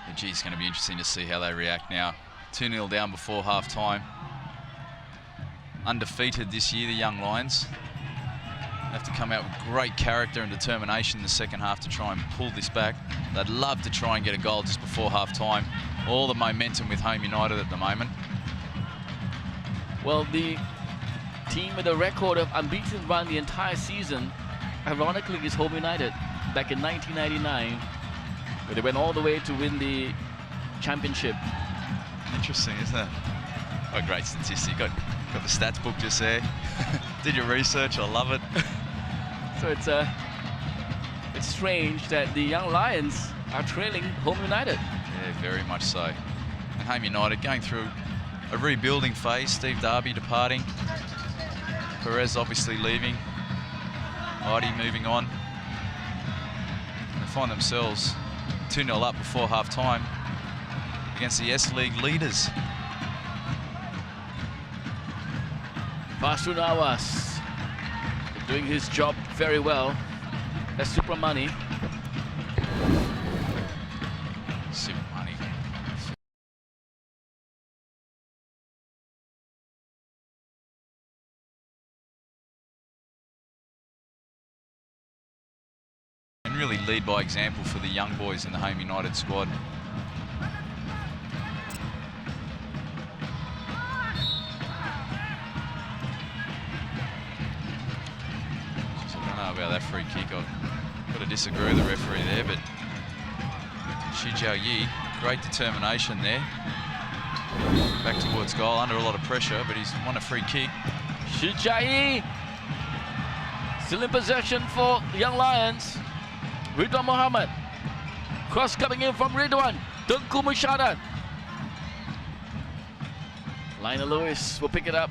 Speaker 5: Yeah, gee, it's going to be interesting to see how they react now. 2-0 down before half-time. Undefeated this year, the Young Lions. Have to come out with great character and determination in the second half to try and pull this back. They'd love to try and get a goal just before half-time. All the momentum with Home United at the moment.
Speaker 4: Well, the team with a record of unbeaten run the entire season, ironically, is Home United back in 1999, where they went all the way to win the championship.
Speaker 5: Interesting, isn't it? Oh, great statistic. Got the stats book just there. Did your research, I love it.
Speaker 4: So it's strange that the Young Lions are trailing Home United.
Speaker 5: Yeah, very much so. And Home United going through a rebuilding phase. Steve Darby departing. Perez obviously leaving. Heidi moving on. And they find themselves 2-0 up before half-time against the S-League leaders.
Speaker 4: Fazrul Nawaz doing his job very well. That's Super Money.
Speaker 5: Super Money. And really lead by example for the young boys in the Home United squad. About that free kick, I've got to disagree with the referee there, but Shi Jiao Yi, great determination there. Back towards goal, under a lot of pressure, but he's won a free kick.
Speaker 4: Shi Jiao Yi still in possession for the Young Lions. Ridwan Mohammed Cross coming in from Ridwan. Tengku Musyarat. Lionel Lewis will pick it up.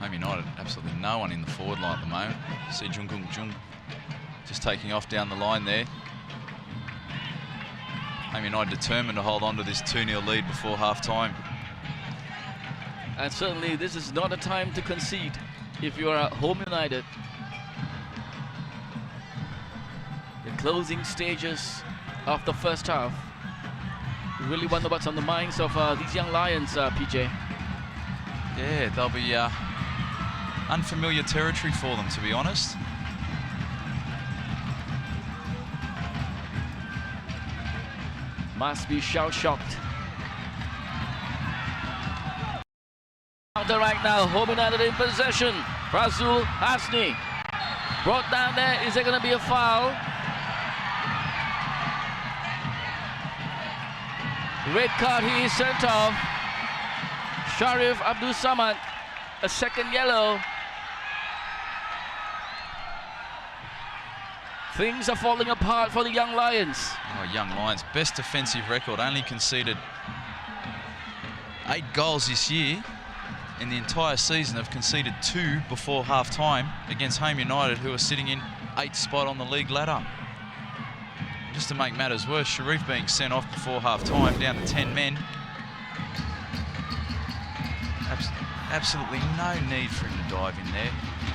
Speaker 5: Home United, absolutely no one in the forward line at the moment. See Kyeong-joon just taking off down the line there. Home United determined to hold on to this 2-0 lead before half-time.
Speaker 4: And certainly this is not a time to concede if you are at Home United. The closing stages of the first half. You really wonder what's on the minds of these young Lions, PJ.
Speaker 5: Yeah, they'll be unfamiliar territory for them, to be honest.
Speaker 4: Must be shell-shocked. Counter right now, Home United in possession. Fazrul Hasni. Brought down there, is there going to be a foul? Red card, he is sent off. Sharif Abdul Samad, a second yellow. Things are falling apart for the Young Lions.
Speaker 5: Oh, Young Lions, best defensive record, only conceded 8 goals this year. In the entire season, have conceded 2 before half-time against Home United, who are sitting in 8th spot on the league ladder. Just to make matters worse, Sharif being sent off before half-time, down to 10 men. Absolutely no need for him to dive in there.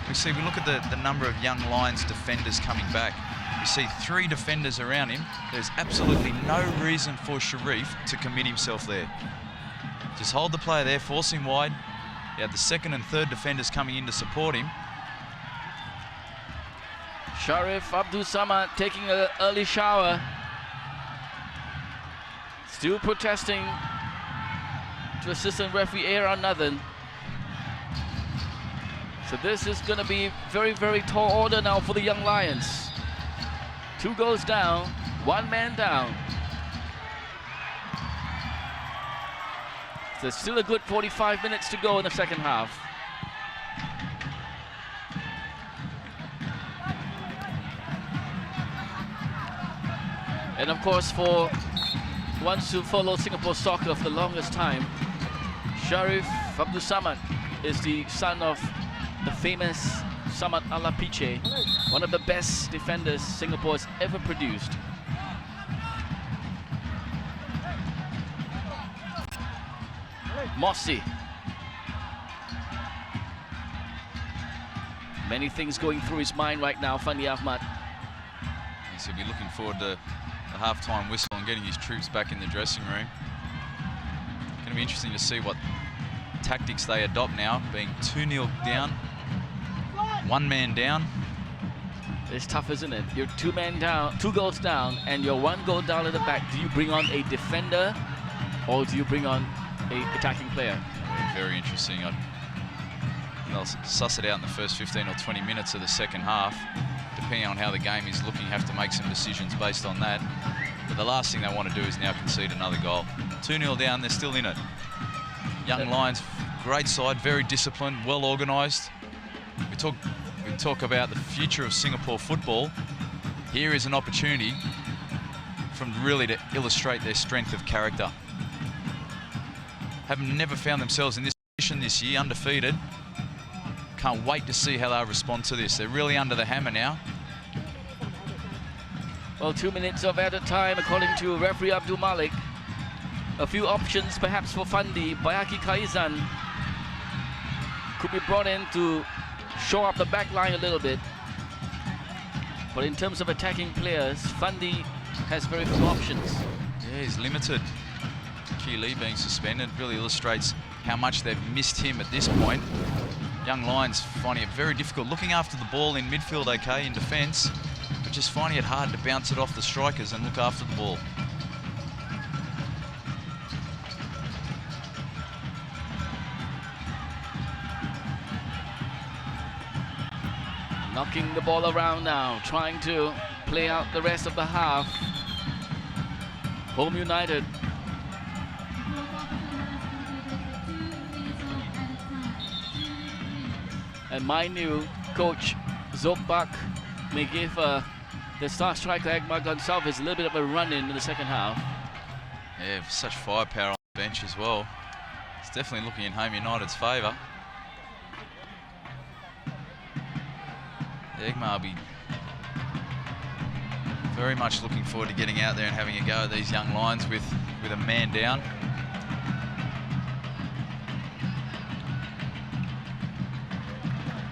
Speaker 5: We look at the number of Young Lions defenders coming back. We see 3 defenders around him. There's absolutely no reason for Sharif to commit himself there. Just hold the player there, force him wide. You have the second and third defenders coming in to support him.
Speaker 4: Sharif Abdul Samad taking an early shower. Still protesting to assistant referee Aaron Nathan. So this is going to be very, very tall order now for the Young Lions. 2 goals down, 1 man down. So still a good 45 minutes to go in the second half. And of course, for ones who follow Singapore soccer for the longest time, Sharif Abdul Samad is the son of the famous Samad Alapiche, one of the best defenders Singapore has ever produced. Mossy. Many things going through his mind right now, Fandi Ahmad.
Speaker 5: Yes, he'll be looking forward to the half-time whistle and getting his troops back in the dressing room. Going to be interesting to see what tactics they adopt now, being 2-0 down, 1 man down.
Speaker 4: It's tough, isn't it? You're 2 men down, 2 goals down, and you're 1 goal down at the back. Do you bring on a defender, or do you bring on an attacking player?
Speaker 5: Very interesting. They'll suss it out in the first 15 or 20 minutes of the second half. Depending on how the game is looking, have to make some decisions based on that. But the last thing they want to do is now concede another goal. 2-0 down, they're still in it. Young Lions, great side, very disciplined, well organised. We talk about the future of Singapore football. Here is an opportunity for them really to illustrate their strength of character. Have never found themselves in this position this year, undefeated. Can't wait to see how they'll respond to this. They're really under the hammer now.
Speaker 4: Well, 2 minutes of added time, according to referee Abdul Malik. A few options perhaps for Fandi. Bayaki Kaizan could be brought in to shore up the back line a little bit. But in terms of attacking players, Fandi has very few options.
Speaker 5: Yeah, he's limited. Kyi Lee being suspended really illustrates how much they've missed him at this point. Young Lions finding it very difficult. Looking after the ball in midfield, okay, in defence, but just finding it hard to bounce it off the strikers and look after the ball.
Speaker 4: Knocking the ball around now, trying to play out the rest of the half. Home United. And my new coach, Zokbak may give the star striker Ekmar Gonçalves a little bit of a run in the second half.
Speaker 5: Yeah, such firepower on the bench as well. It's definitely looking in Home United's favour. Ekmar will be very much looking forward to getting out there and having a go at these young Lions with a man down.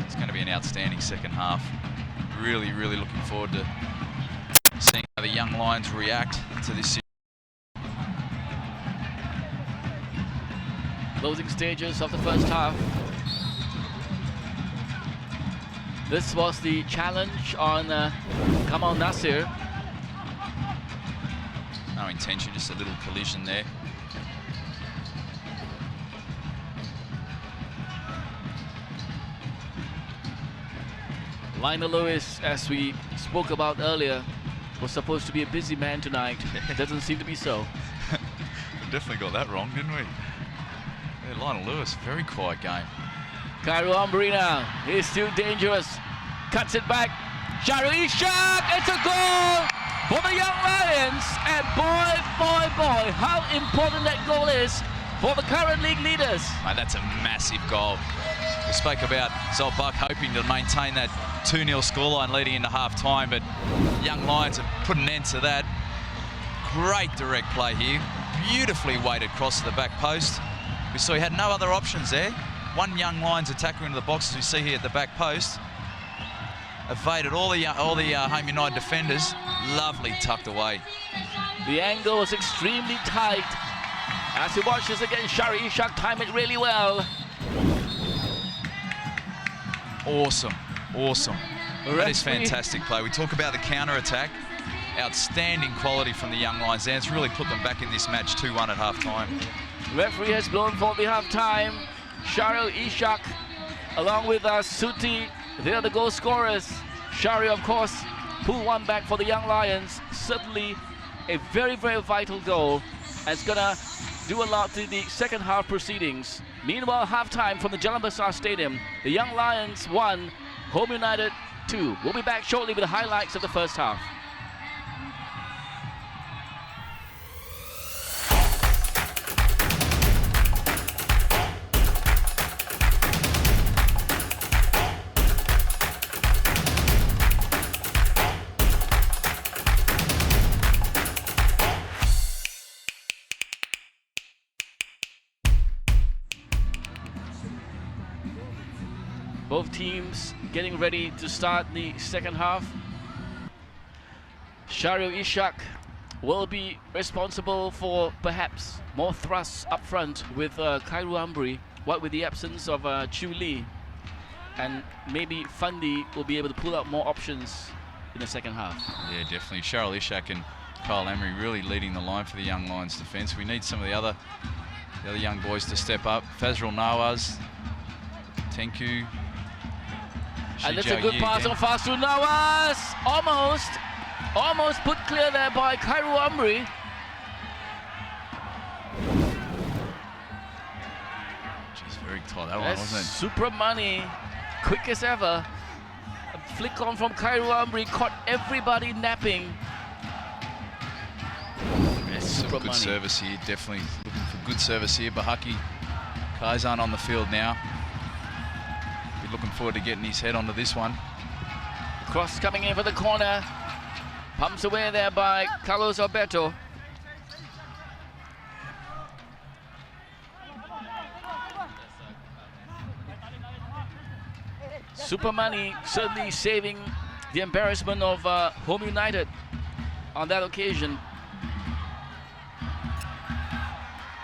Speaker 5: It's going to be an outstanding second half. Really, really looking forward to seeing how the young Lions react to this.
Speaker 4: Closing stages of the first half. This was the challenge on Kamal Nasir.
Speaker 5: No intention, just a little collision there.
Speaker 4: Lionel Lewis, as we spoke about earlier, was supposed to be a busy man tonight. It doesn't seem to be so.
Speaker 5: We definitely got that wrong, didn't we? Yeah, Lionel Lewis, very quiet game.
Speaker 4: Kairu Ambry now, he's still dangerous. Cuts it back. Shahril Ishak, it's a goal for the Young Lions. And boy, how important that goal is for the current league leaders.
Speaker 5: Mate, that's a massive goal. We spoke about Zolbuk hoping to maintain that 2-0 scoreline leading into half-time, but Young Lions have put an end to that. Great direct play here. Beautifully weighted cross to the back post. We saw he had no other options there. One Young Lions attacker into the box, as we see here at the back post. Evaded all the Home United defenders. Lovely tucked away.
Speaker 4: The angle was extremely tight. As he watches again, Shahril Ishak time it really well.
Speaker 5: Awesome, awesome. That is fantastic play. We talk about the counter-attack. Outstanding quality from the Young Lions there. It's really put them back in this match 2-1 at half-time.
Speaker 4: Referee has blown for the half-time. Shahril Ishak, along with Sutee, they are the goal scorers. Shahril, of course, pulled one back for the Young Lions. Certainly a very, very vital goal. And it's going to do a lot to the second half proceedings. Meanwhile, halftime from the Jalan Besar Stadium. The Young Lions 1, Home United 2. We'll be back shortly with the highlights of the first half. Both teams getting ready to start the second half. Shahril Ishak will be responsible for perhaps more thrusts up front with Kairu Ambry, what with the absence of Chu Lee. And maybe Fundy will be able to pull out more options in the second half.
Speaker 5: Yeah, definitely. Shahril Ishak and Kyle Emery really leading the line for the Young Lions defence. We need some of the other young boys to step up. Fazrul, Nawaz, Tenku.
Speaker 4: And it's a good pass on Fazrul. Nawaz almost put clear there by Kairu Ambry.
Speaker 5: Jeez, very tight that one, wasn't it?
Speaker 4: Super money, quick as ever. A flick on from Kairu Ambry, caught everybody napping.
Speaker 5: Some good service here, definitely looking for good service here. Bahaki Kaizan on the field now. Be looking forward to getting his head onto this one.
Speaker 4: Cross coming in for the corner. Pumps away there by Carlos Alberto. Super money certainly saving the embarrassment of Home United on that occasion.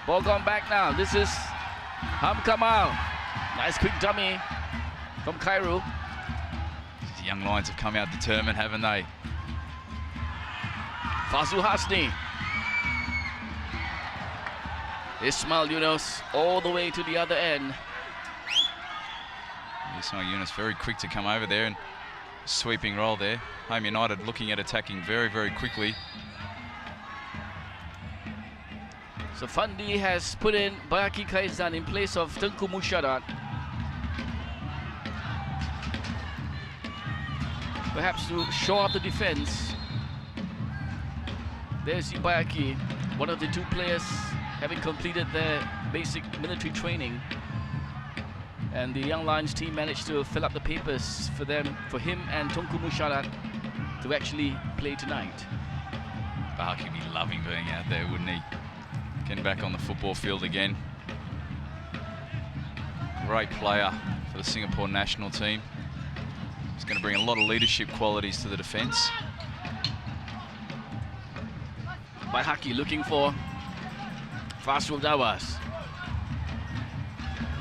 Speaker 4: Ball gone back now. This is Ham Kamal. Nice quick dummy from Kairu.
Speaker 5: The Young Lions have come out determined, haven't they?
Speaker 4: Fazrul Hasni. Ismail Yunus all the way to the other end.
Speaker 5: Ismail Yunus very quick to come over there and sweeping roll there. Home United looking at attacking very, very quickly.
Speaker 4: So Fundy has put in Bayaki Kaizan in place of Tengku Musyarat. perhaps to shore up the defense. There's Ibayaki, one of the two players having completed their basic military training. And the Young Lions team managed to fill up the papers for him and Tunku Musharat to actually play tonight.
Speaker 5: Bahaki would be loving being out there, wouldn't he? Getting back on the football field again. Great player for the Singapore national team. He's going to bring a lot of leadership qualities to the defence.
Speaker 4: Bahaki looking for Fazrul Nawaz.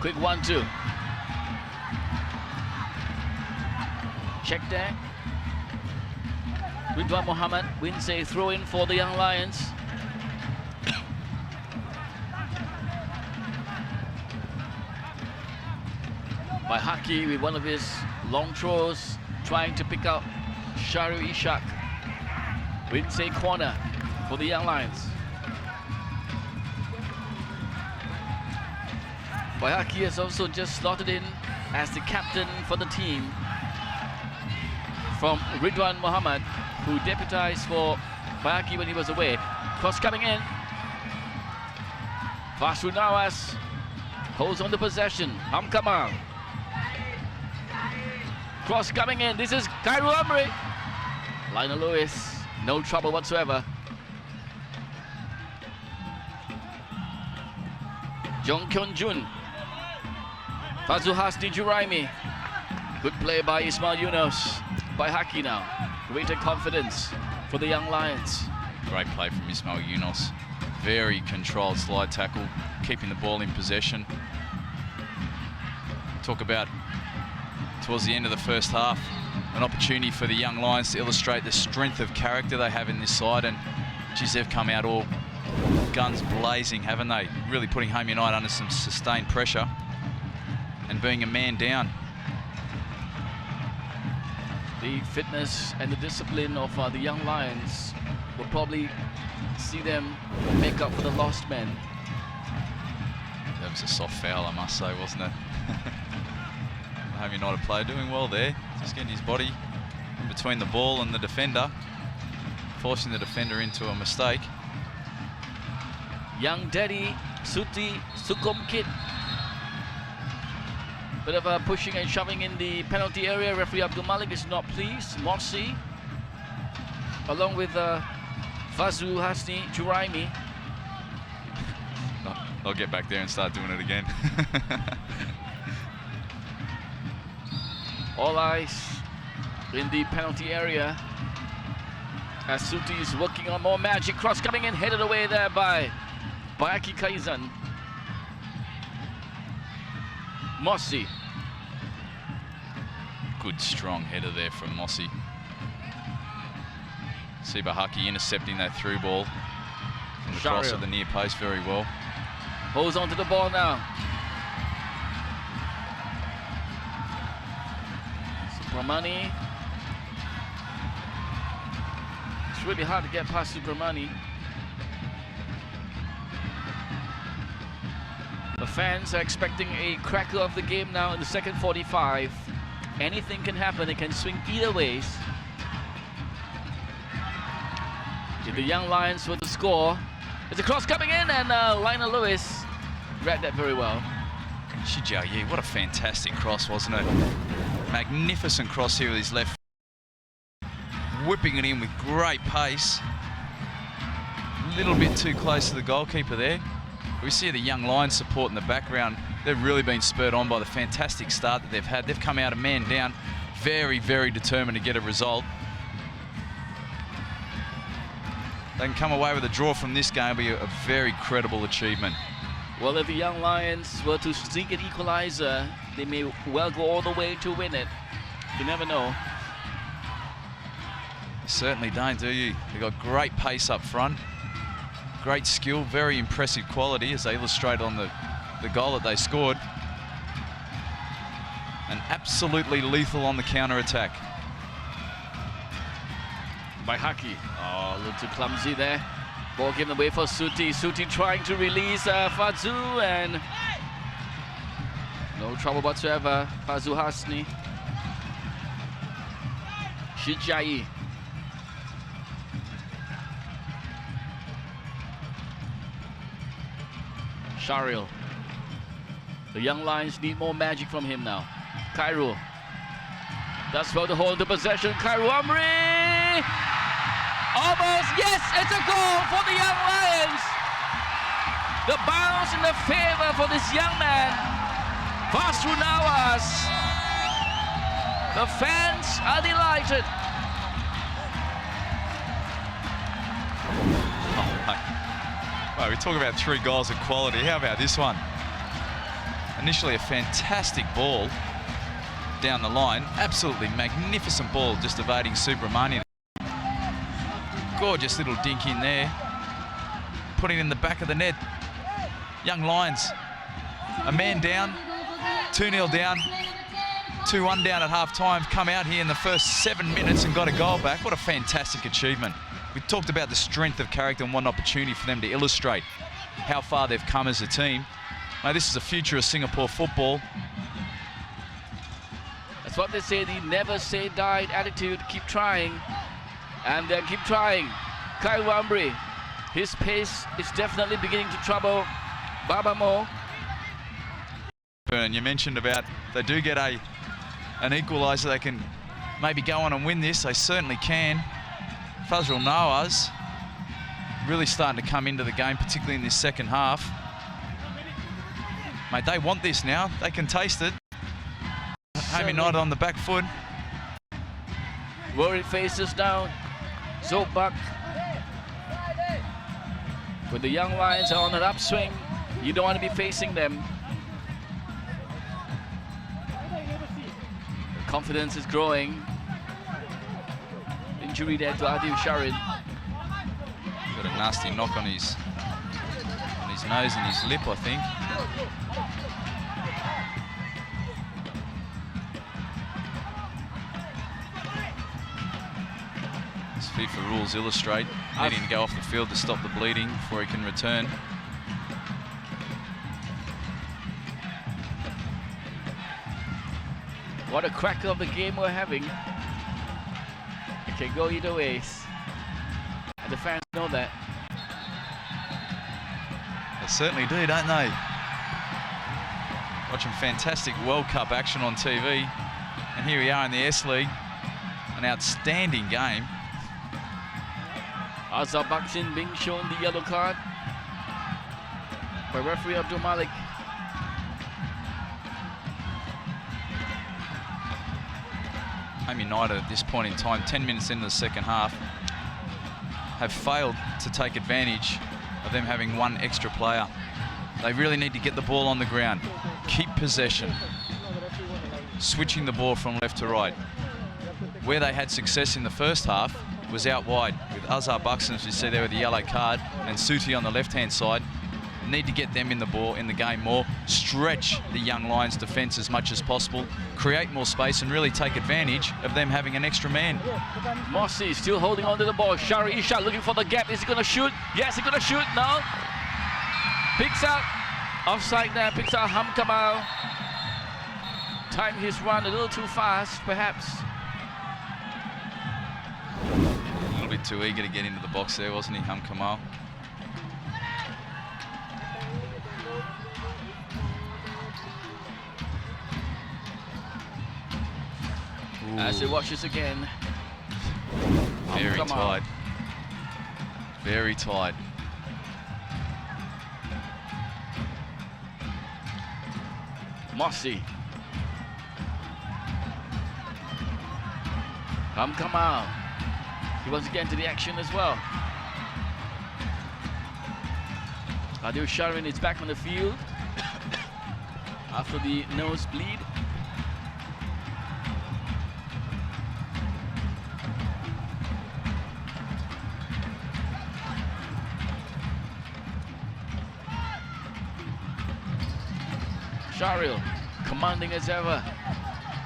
Speaker 4: Quick 1-2. Check there. Ridwan Mohammed wins a throw-in for the Young Lions. Bahaki with one of his long throws, trying to pick up Shahril Ishak. Wins a corner for the Young Lions. Bahaki has also just slotted in as the captain for the team from Ridwan Mohammed, who deputized for Bahaki when he was away. Cross coming in. Fazrul Nawaz holds on the possession. Hamkamal. Cross coming in. This is Kairu Amri. Lionel Lewis, no trouble whatsoever. Kyeong-joon. Fazrul Hasni Juraimi. Good play by Ismail Yunus. Bahaki now. Greater confidence for the Young Lions.
Speaker 5: Great play from Ismail Yunus. Very controlled slide tackle, keeping the ball in possession. Talk about, towards the end of the first half, an opportunity for the Young Lions to illustrate the strength of character they have in this side, and geez, they've come out all guns blazing, haven't they? Really putting Home United under some sustained pressure and being a man down.
Speaker 4: The fitness and the discipline of the Young Lions will probably see them make up for the lost men.
Speaker 5: That was a soft foul, I must say, wasn't it? Home United player doing well there, just getting his body in between the ball and the defender, forcing the defender into a mistake.
Speaker 4: Young Daddy, Sutee, Suksomkit. Bit of a pushing and shoving in the penalty area. Referee Abdul Malik is not pleased. Morsi, along with Fazrul Hasni Juraimi.
Speaker 5: I'll get back there and start doing it again.
Speaker 4: All eyes in the penalty area as Sutee is working on more magic. Cross coming in, headed away there by Bayaki Kaizan. Morsi.
Speaker 5: Good strong header there from Morsi. See Bahaki intercepting that through ball from the cross at the near post very well.
Speaker 4: Holds on to the ball now. Supramani. It's really hard to get past Supramani. The fans are expecting a cracker of the game now in the second 45. Anything can happen, it can swing either ways. If the Young Lions were to score, there's a cross coming in, and Lionel Lewis read that very well.
Speaker 5: Shijiao, what a fantastic cross, wasn't it? Magnificent cross here with his left. Whipping it in with great pace. A little bit too close to the goalkeeper there. We see the Young Lions support in the background. They've really been spurred on by the fantastic start that they've had. They've come out a man down, very, very determined to get a result. They can come away with a draw from this game, it'll be a very credible achievement.
Speaker 4: Well, if the Young Lions were to sneak an equalizer, they may well go all the way to win it. You never know.
Speaker 5: You certainly don't, do you? They've got great pace up front. Great skill, very impressive quality, as they illustrate on the goal that they scored. And absolutely lethal on the counter-attack.
Speaker 4: Bahaki. Oh, a little too clumsy there. Ball given away for Sutee. Sutee trying to release Fazrul, and no trouble whatsoever. Fazrul Hasni. Shijai. Shahril. The young lions need more magic from him now. Cairo. That's well to hold the possession. Cairo Amri! Almost, yes, it's a goal for the young lions. The bounce in the favor for this young man. Fazrul Nawaz. The fans are delighted.
Speaker 5: Right, we talk about 3 goals of quality. How about this one? Initially a fantastic ball down the line. Absolutely magnificent ball, just evading Subramanian. Gorgeous little dink in there. Putting it in the back of the net. Young Lions, a man down, 2-0 down, 2-1 down at half-time. Come out here in the first 7 minutes and got a goal back. What a fantastic achievement. We talked about the strength of character and what an opportunity for them to illustrate how far they've come as a team. Now, this is the future of Singapore football.
Speaker 4: That's what they say, the never say die attitude. Keep trying, and then keep trying. Cairo Amri, his pace is definitely beginning to trouble Babamo.
Speaker 5: And you mentioned about they do get an equaliser, they can maybe go on and win this. They certainly can. Fazrul Nawaz really starting to come into the game, particularly in this second half. Mate, they want this now. They can taste it. Home United on the back foot.
Speaker 4: Worried faces down. Zobak. When the young lions are on an upswing, you don't want to be facing them. Confidence is growing. Injury there to Adil Shahril.
Speaker 5: Got a nasty knock on his nose and his lip, I think. As FIFA rules illustrate, needing to go off the field to stop the bleeding before he can return.
Speaker 4: What a cracker of the game we're having. It can go either ways. And the fans know that.
Speaker 5: They certainly do, don't they? Watching fantastic World Cup action on TV. And here we are in the S-League. An outstanding game.
Speaker 4: Azerbaijan being shown the yellow card by referee Abdul Malik.
Speaker 5: Home United at this point in time, 10 minutes into the second half, have failed to take advantage of them having one extra player. They really need to get the ball on the ground, keep possession, switching the ball from left to right. Where they had success in the first half was out wide with Azhar Buxton, as you see there with the yellow card, and Sutee on the left-hand side. Need to get them in the game more, stretch the young Lions defence as much as possible, create more space and really take advantage of them having an extra man.
Speaker 4: Mossy still holding on to the ball. Shahril Ishak looking for the gap. Is he going to shoot? Yes, he's going to shoot. No. Picks out. Offside there. Picks out Ham Kamal. Timed his run a little too fast, perhaps.
Speaker 5: A little bit too eager to get into the box there, wasn't he, Ham Kamal?
Speaker 4: As he watches again.
Speaker 5: Very tight. Very tight.
Speaker 4: Mossy. Kamal. He wants to get into the action as well. Adil Shahril is back on the field after the nosebleed. Shahril commanding as ever.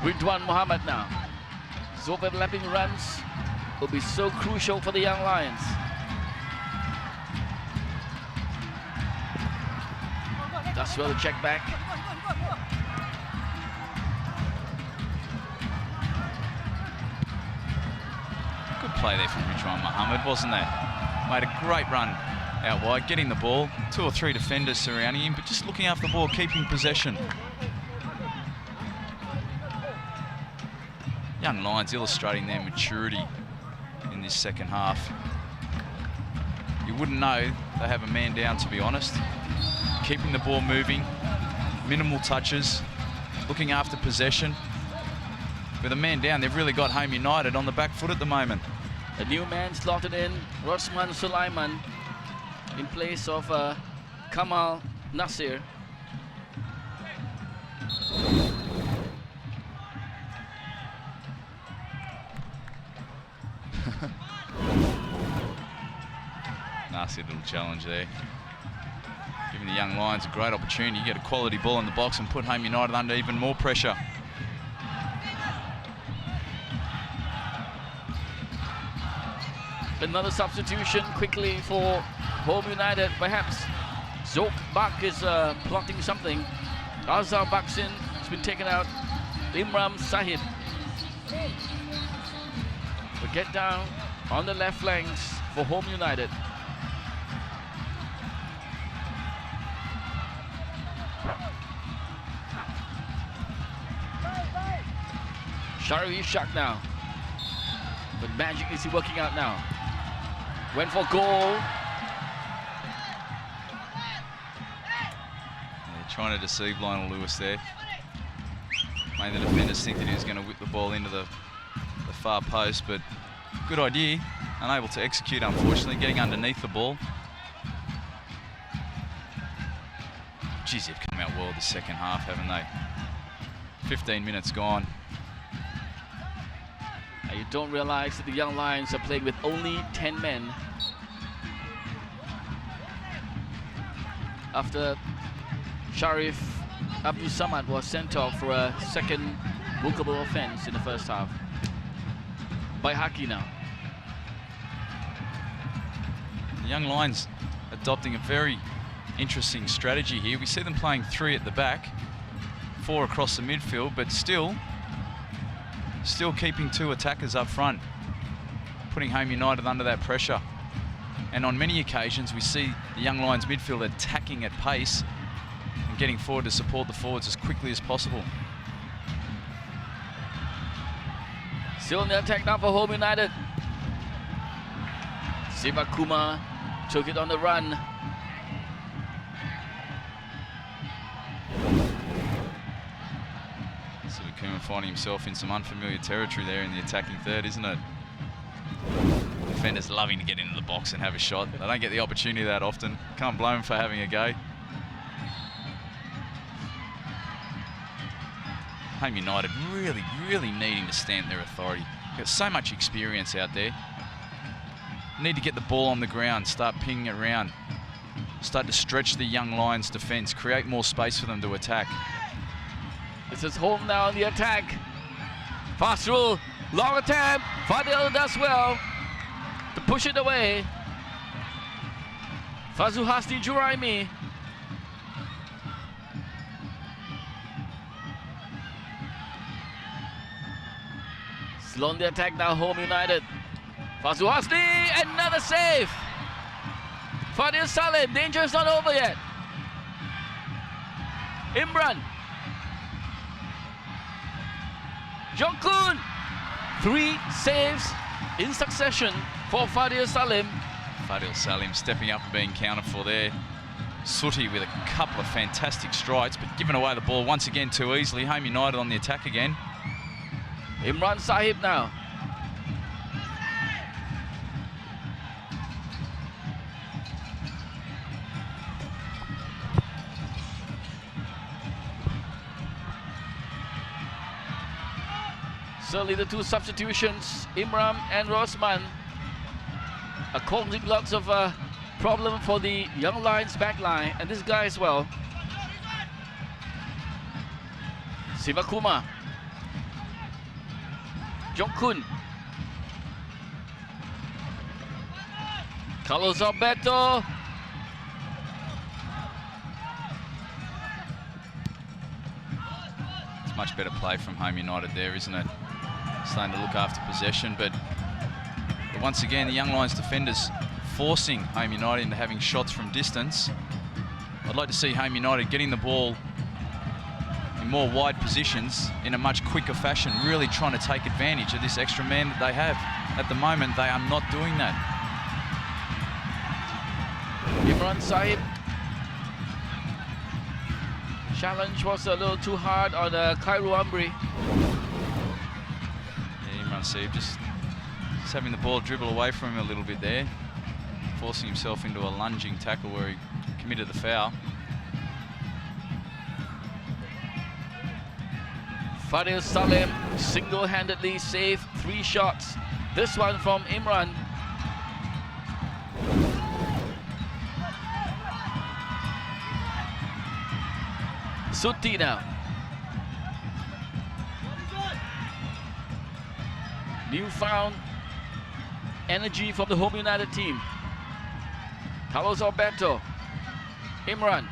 Speaker 4: Ridwan Muhammad now. His overlapping runs will be so crucial for the young Lions. That's well to check back.
Speaker 5: play there from Ridwan Mohammed, wasn't there? Made a great run out wide, getting the ball. 2 or 3 defenders surrounding him, but just looking after the ball, keeping possession. Young Lions illustrating their maturity in this second half. You wouldn't know they have a man down, to be honest. Keeping the ball moving, minimal touches, looking after possession. With a man down, they've really got Home United on the back foot at the moment.
Speaker 4: A new man slotted in, Rosman Sulaiman, in place of Kamal Nasir.
Speaker 5: Nasty little challenge there. Giving the young Lions a great opportunity. You get a quality ball in the box and put Home United under even more pressure.
Speaker 4: Another substitution quickly for Home United. Perhaps Zok Bak is plotting something. Azhar Baksin has been taken out. Imran Sahib will get down on the left flanks for Home United. Shahril Ishak now. But magic is he working out now. Went for goal.
Speaker 5: Yeah, trying to deceive Lionel Lewis there. Made the defenders think that he was going to whip the ball into the far post, but good idea. Unable to execute, unfortunately, getting underneath the ball. Geez, they've come out well this second half, haven't they? 15 minutes gone.
Speaker 4: You don't realize that the Young Lions are playing with only 10 men. After Sharif Abdul Samad was sent off for a second bookable offense in the first half. By Haki now.
Speaker 5: The Young Lions adopting a very interesting strategy here. We see them playing 3 at the back, 4 across the midfield, but still keeping 2 attackers up front, putting Home United under that pressure. And on many occasions, we see the Young Lions midfield attacking at pace and getting forward to support the forwards as quickly as possible.
Speaker 4: Still in the attack now for Home United. Sivakuma took it on the run.
Speaker 5: Sivakuma finding himself in some unfamiliar territory there in the attacking third, isn't it? Defenders loving to get into the box and have a shot. They don't get the opportunity that often. Can't blame them for having a go. Home United really needing to stamp their authority. Got so much experience out there. Need to get the ball on the ground, start pinging it around, start to stretch the Young Lions defence, create more space for them to attack.
Speaker 4: This is Home now on the attack. Fazrul, long attempt. Fadil does well to push it away. Fazul Hasni Juraimi. Still on the attack now, Home United. Fazul Hasni, another save. Fadil Salim, danger is not over yet. Imran. Jeon, 3 saves in succession for Fadil Salim.
Speaker 5: Fadil Salim stepping up and being counted for there. Sutee with a couple of fantastic strikes, but giving away the ball once again too easily. Home United on the attack again.
Speaker 4: Imran Sahib now. Certainly the 2 substitutions, Imran and Rosman, are causing lots of problem for the Young Lions backline, and this guy as well. Sivakuma. Jeon. Carlos Alberto.
Speaker 5: It's much better play from Home United there, isn't it? Starting to look after possession, but the once again, the Young Lions defenders forcing Home United into having shots from distance. I'd like to see Home United getting the ball in more wide positions in a much quicker fashion, really trying to take advantage of this extra man that they have. At the moment, they are not doing that.
Speaker 4: Imran Sahib. Challenge was a little too hard on Kyeong-joon.
Speaker 5: Yeah, Imran Sahib just having the ball dribble away from him a little bit there, forcing himself into a lunging tackle where he committed the foul.
Speaker 4: Fazrul Salim single-handedly saved 3 shots. This one from Imran. Sutee now. Newfound energy from the Home United team. Carlos Alberto. Imran.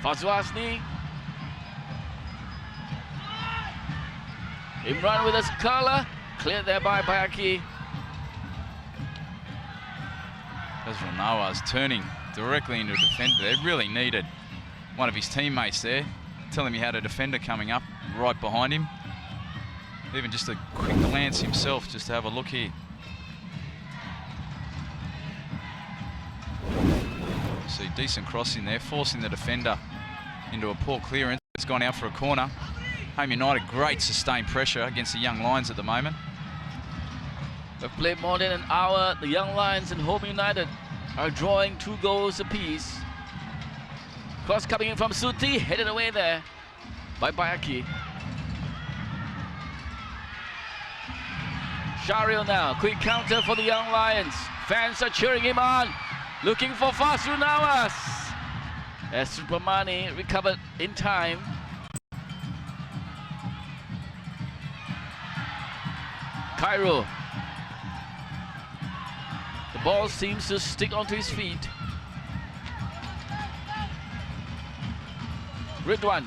Speaker 4: Fazrul. Imran with a curler, cleared there by Bayaki.
Speaker 5: Fazrul Nawaz turning directly into a defender. They really needed one of his teammates there, telling me he had a defender coming up right behind him. Even just a quick glance himself, just to have a look here. See, decent crossing there, forcing the defender into a poor clearance. It's gone out for a corner. Home United, great sustained pressure against the Young Lions at the moment.
Speaker 4: We've played more than an hour. The Young Lions and Home United are drawing 2 goals apiece. Cross coming in from Sutee, headed away there by Bayaki. Shahril now, quick counter for the Young Lions. Fans are cheering him on, looking for Fazrul Nawaz. As Supermani recovered in time. Cairo. The ball seems to stick onto his feet. Ridwan.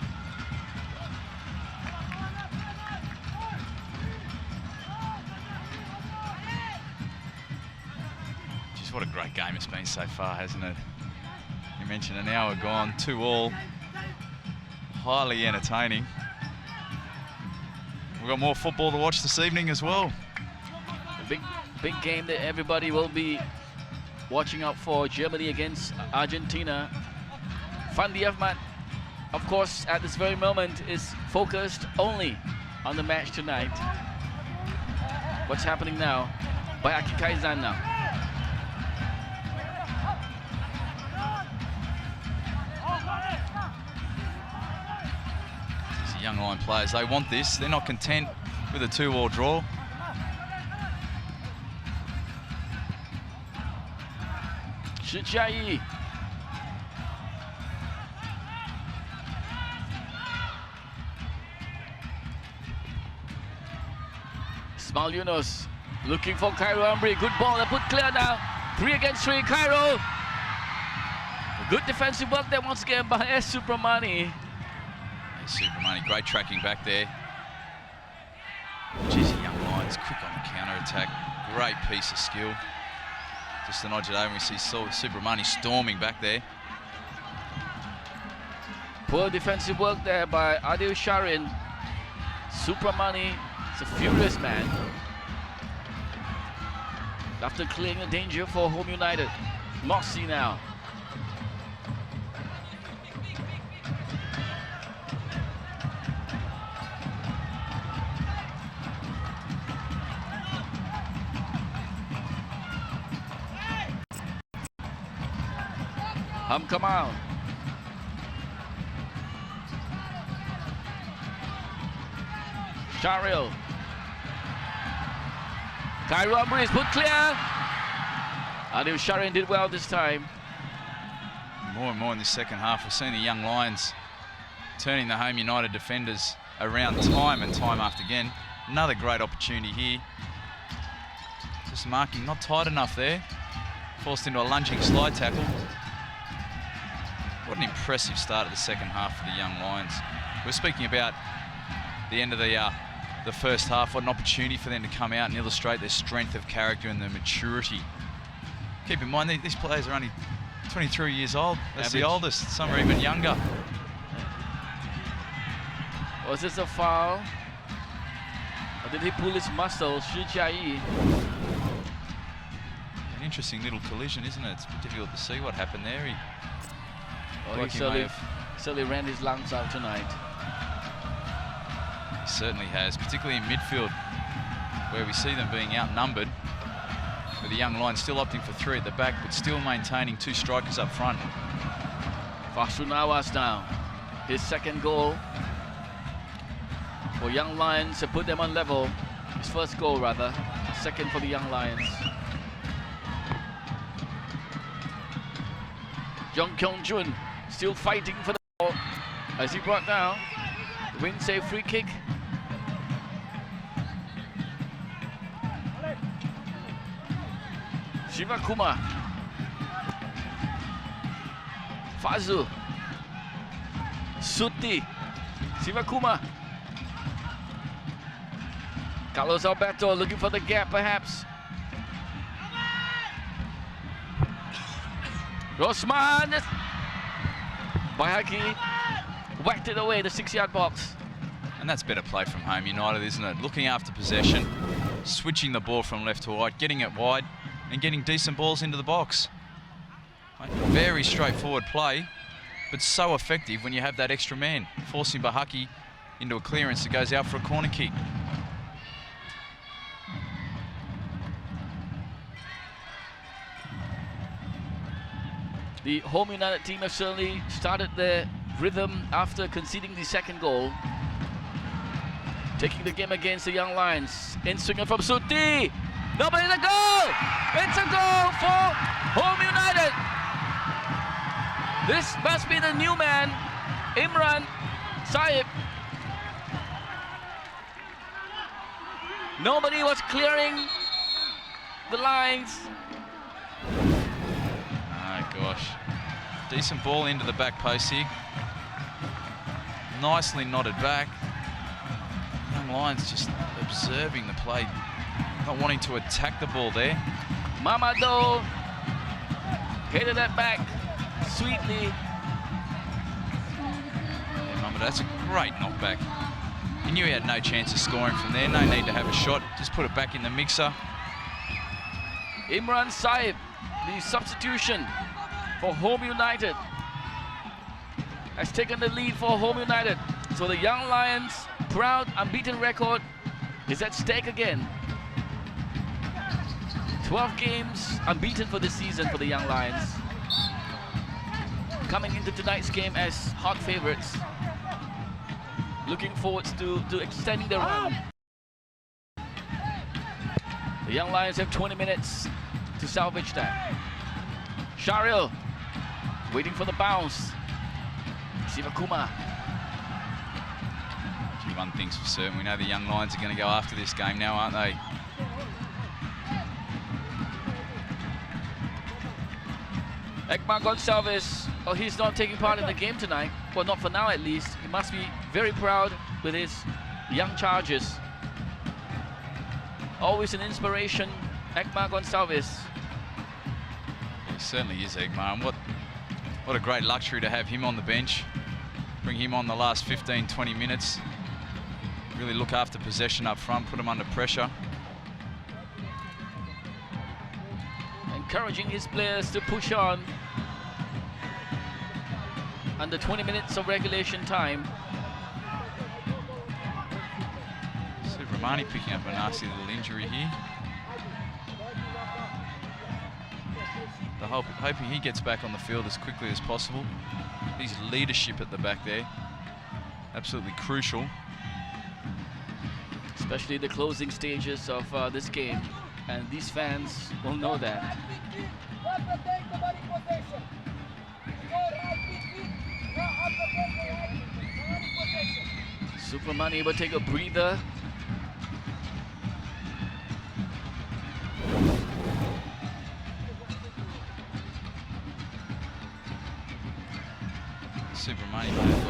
Speaker 5: Just what a great game it's been so far, hasn't it? You mentioned an hour gone, 2-2. Highly entertaining. We've got more football to watch this evening as well.
Speaker 4: A big game that everybody will be watching out for. Germany against Argentina. Fandi Ahmad, of course, at this very moment is focused only on the match tonight. What's happening now? Bayaki Kaizan now.
Speaker 5: Young Lion players, they want this. They're not content with a 2-2 draw.
Speaker 4: Shichai. Ismail Yunus looking for Kyeong-joon. Good ball, they put clear now. 3 against 3, Cairo. Good defensive work there once again by S. Supermani.
Speaker 5: Supermani, great tracking back there. Geez, the Young Lions quick on the counter-attack. Great piece of skill. Just to nudge it over, and we see Supermani storming back there.
Speaker 4: Poor defensive work there by Adil Sharin. Supermani is a furious man. After clearing the danger for Home United. Moxie now. Kamal. Shahril. Kyeong-joon is put clear. Adil Sharin did well this time.
Speaker 5: More and more in this second half, we're seeing the Young Lions turning the Home United defenders around time and time after again. Another great opportunity here. Just marking not tight enough there. Forced into a lunging slide tackle. an impressive start of the second half for the young Lions. We're speaking about the end of the first half. What an opportunity for them to come out and illustrate their strength of character and their maturity. Keep in mind, these players are only 23 years old. That's the oldest. Some are even younger.
Speaker 4: Was this a foul? Or did he pull his muscle? Shi Jiayi.
Speaker 5: An interesting little collision, isn't it? It's difficult to see what happened there.
Speaker 4: He certainly ran his lungs out tonight.
Speaker 5: He certainly has, particularly in midfield, where we see them being outnumbered. With the young Lions still opting for 3 at the back, but still maintaining 2 strikers up front.
Speaker 4: Fazrul Nawaz now. His second goal for Young Lions to put them on level. His first goal, rather. Second for the Young Lions. Kyeong-joon still fighting for the ball as he brought down. Win save free kick. Shiva-kuma. Fazrul. Sutee. Shiva-kuma. Carlos Alberto looking for the gap, perhaps. Rosman. Bayaki whacked it away, the 6-yard box.
Speaker 5: And that's better play from Home United, isn't it? Looking after possession, switching the ball from left to right, getting it wide, and getting decent balls into the box. Very straightforward play, but so effective when you have that extra man, forcing Bahaki into a clearance that goes out for a corner kick.
Speaker 4: The Home United team have certainly started their rhythm after conceding the second goal. Taking the game against the Young Lions. In swinger from Sutee. Nobody in the goal! It's a goal for Home United. This must be the new man, Imran, Sahib. Nobody was clearing the lines.
Speaker 5: Oh gosh. Decent ball into the back post here. Nicely nodded back. Young Lions just observing the play, not wanting to attack the ball there.
Speaker 4: Mamado headed that back sweetly.
Speaker 5: Yeah, Mamado, that's a great knockback. He knew he had no chance of scoring from there. No need to have a shot. Just put it back in the mixer.
Speaker 4: Imran Sahib, the substitution for Home United, has taken the lead for Home United. So the Young Lions' proud unbeaten record is at stake again. 12 games unbeaten for this season for the Young Lions. Coming into tonight's game as hot favorites. Looking forward to extending their run. The Young Lions have 20 minutes to salvage that. Shahril waiting for the bounce. Shiva-kuma.
Speaker 5: Gee, one thing's for certain, we know the Young Lions are going to go after this game now, aren't they?
Speaker 4: Ekman Gonçalves, oh, he's not taking part in the game tonight. Well, not for now at least. He must be very proud with his young charges. Always an inspiration, Ekman Gonçalves.
Speaker 5: He certainly is, Ekman. What a great luxury to have him on the bench. Bring him on the last 15, 20 minutes. Really look after possession up front, put him under pressure.
Speaker 4: Encouraging his players to push on. Under 20 minutes of regulation time.
Speaker 5: See Romani picking up a nasty little injury here. Hoping he gets back on the field as quickly as possible. His leadership at the back there, absolutely crucial.
Speaker 4: Especially the closing stages of this game. And these fans will know that. Superman able to take a breather.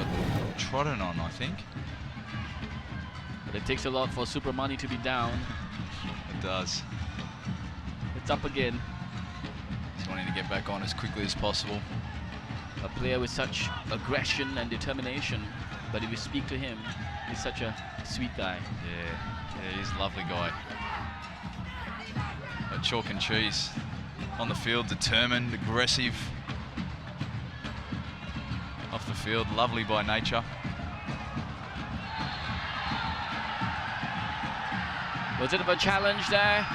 Speaker 5: got trodden on, I think.
Speaker 4: But it takes a lot for Super Money to be down.
Speaker 5: It does.
Speaker 4: It's up again.
Speaker 5: He's wanting to get back on as quickly as possible.
Speaker 4: A player with such aggression and determination. But if you speak to him, he's such a sweet guy.
Speaker 5: Yeah, he's a lovely guy. Like chalk and cheese. On the field, determined, aggressive. Off the field, lovely by nature.
Speaker 4: Was it a challenge there?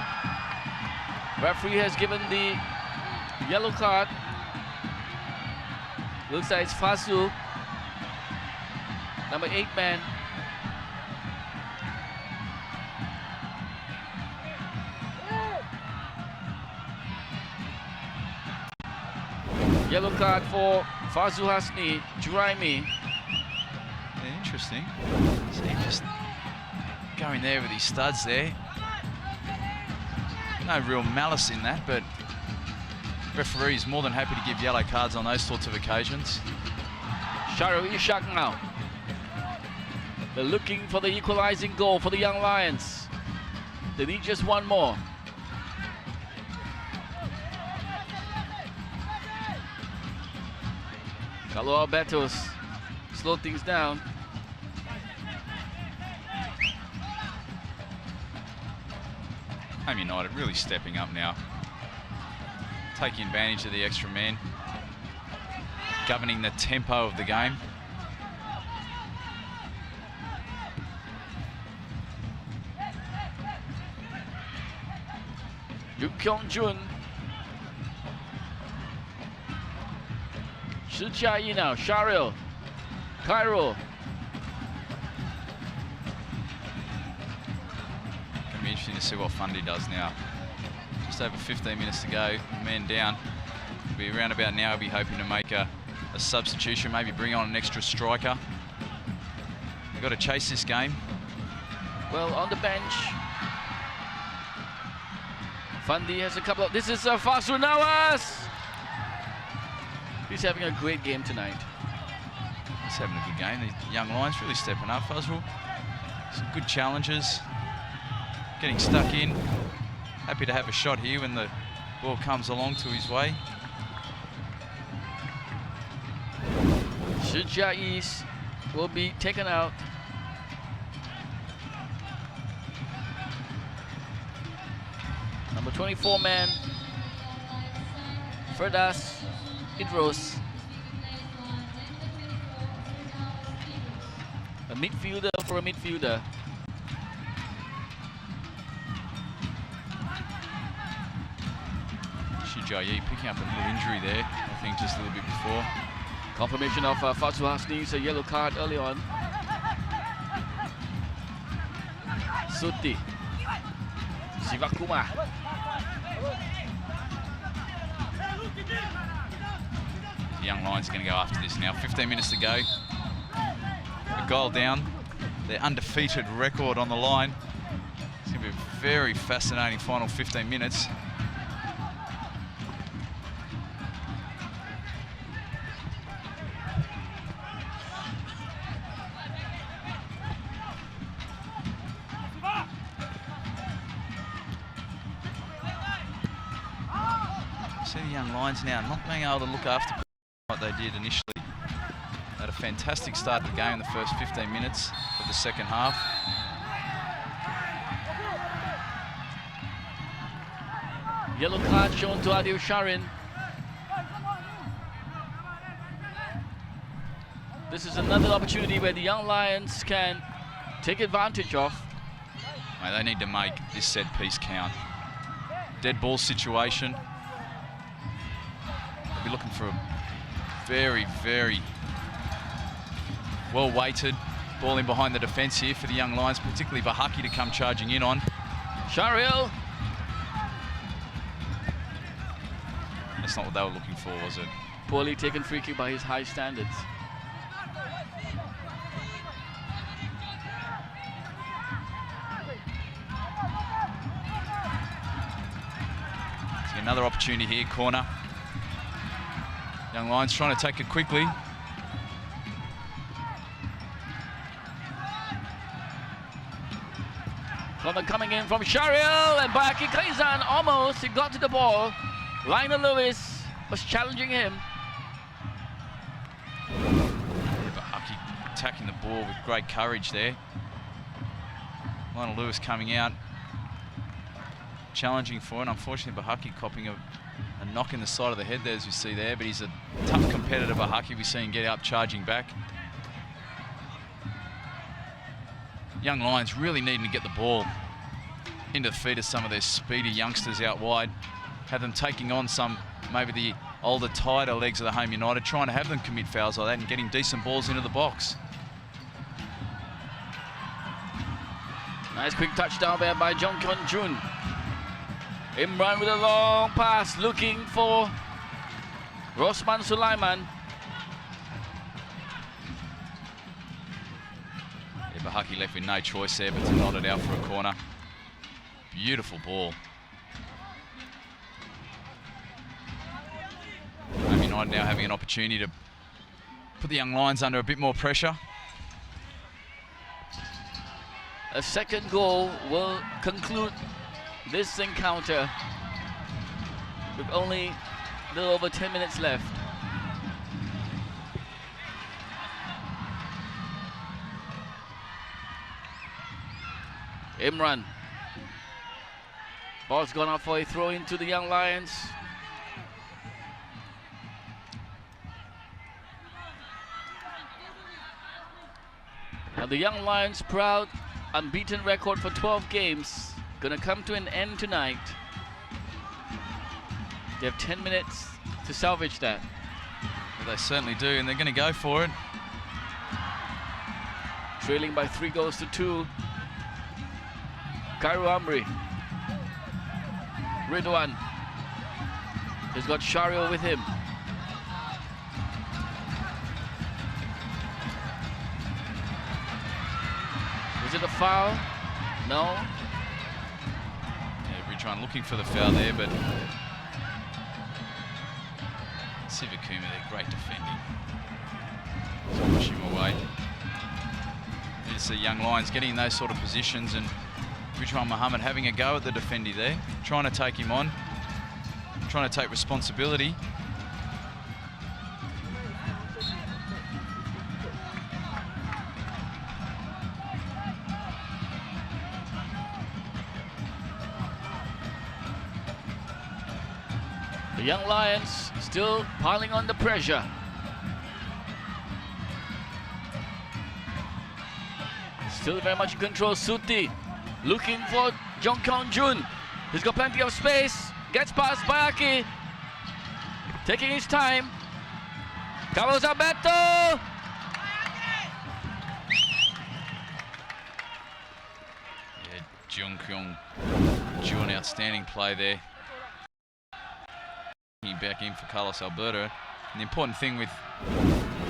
Speaker 4: Referee has given the yellow card. Looks like it's Fazrul, number 8 man. Yellow card for Fazrul Hasni, Juraimi.
Speaker 5: Yeah, interesting. See, just going there with his studs there. No real malice in that, but referee's more than happy to give yellow cards on those sorts of occasions.
Speaker 4: Shahril, Ishak now. They're looking for the equalizing goal for the Young Lions. They need just one more. Carlo Alberto's slow things down.
Speaker 5: Home United really stepping up now. Taking advantage of the extra man. Governing the tempo of the game.
Speaker 4: Kyeong-joon. Sutee now, Shahril, Cairo.
Speaker 5: Gonna be interesting to see what Fundy does now. Just over 15 minutes to go, man down. He'll be around about now, he'll be hoping to make a substitution, maybe bring on an extra striker. We've got to chase this game.
Speaker 4: Well, on the bench, Fundy has a couple of, this is Fazrul Nawaz. He's having a great game tonight.
Speaker 5: He's having a good game. The Young Lions really stepping up, Fazrul. Some good challenges. Getting stuck in. Happy to have a shot here when the ball comes along to his way.
Speaker 4: Sutee will be taken out. Number 24 man, Ferdas Idros. A midfielder for a midfielder.
Speaker 5: Sutee picking up a little injury there, I think just a little bit before.
Speaker 4: Confirmation of Fazrul Hasni's yellow card early on. Sutee. Sivakuma.
Speaker 5: The Young Lions are going to go after this now. 15 minutes to go. A goal down. Their undefeated record on the line. It's going to be a very fascinating final 15 minutes. See the Young Lions now not being able to look after what they did initially. They had a fantastic start to the game in the first 15 minutes of the second half.
Speaker 4: Yellow card shown to Adil Sharin. This is another opportunity where the Young Lions can take advantage of.
Speaker 5: Mate, they need to make this set piece count. Dead ball situation. They'll be looking for a very, very well-weighted ball in behind the defence here for the Young Lions, particularly Vahaki to come charging in on.
Speaker 4: Shahril.
Speaker 5: That's not what they were looking for, was it?
Speaker 4: Poorly taken free kick by his high standards.
Speaker 5: See another opportunity here, corner. Young Lions trying to take it quickly.
Speaker 4: Corner coming in from Shahril, and Baki Kaizan almost, he got to the ball. Lionel Lewis was challenging him.
Speaker 5: Yeah, but Haki attacking the ball with great courage there. Lionel Lewis coming out, challenging for it. Unfortunately, Bahaki copping a knock in the side of the head there, as we see there, but he's a tough competitor, Bahaki. We see him get up, charging back. Young Lions really needing to get the ball into the feet of some of their speedy youngsters out wide, have them taking on some, maybe the older, tighter legs of the Home United, trying to have them commit fouls like that and getting decent balls into the box.
Speaker 4: Nice quick touchdown there by Kyeong-joon. Imran with a long pass, looking for Rosman Sulaiman.
Speaker 5: Yeah, Bahaki left with no choice there but to nod it out for a corner. Beautiful ball. Home United now having an opportunity to put the Young Lions under a bit more pressure.
Speaker 4: A second goal will conclude this encounter with only a little over 10 minutes left. Imran. Ball's gone out for a throw into the Young Lions. Now the Young Lions' proud unbeaten record for 12 games gonna come to an end tonight. They have 10 minutes to salvage that.
Speaker 5: Well, they certainly do, and they're going to go for it.
Speaker 4: Trailing by 3-2. Cairo Amri. Ridwan. He's got Shahril with him. Was it a foul? No.
Speaker 5: Yeah, Ridwan looking for the foul there, but Sivakuma there, great defending. So push him away. Need to see Young Lions getting in those sort of positions, and Ridwan Mohammed having a go at the defender there, trying to take him on, trying to take responsibility.
Speaker 4: The Young Lions still piling on the pressure. Still very much in control. Sutee looking for Kyeong-joon. He's got plenty of space. Gets past Bayaki. Taking his time. Carlos Alberto.
Speaker 5: Yeah, Jeon, outstanding play there. Back in for Carlos Alberto. And the important thing with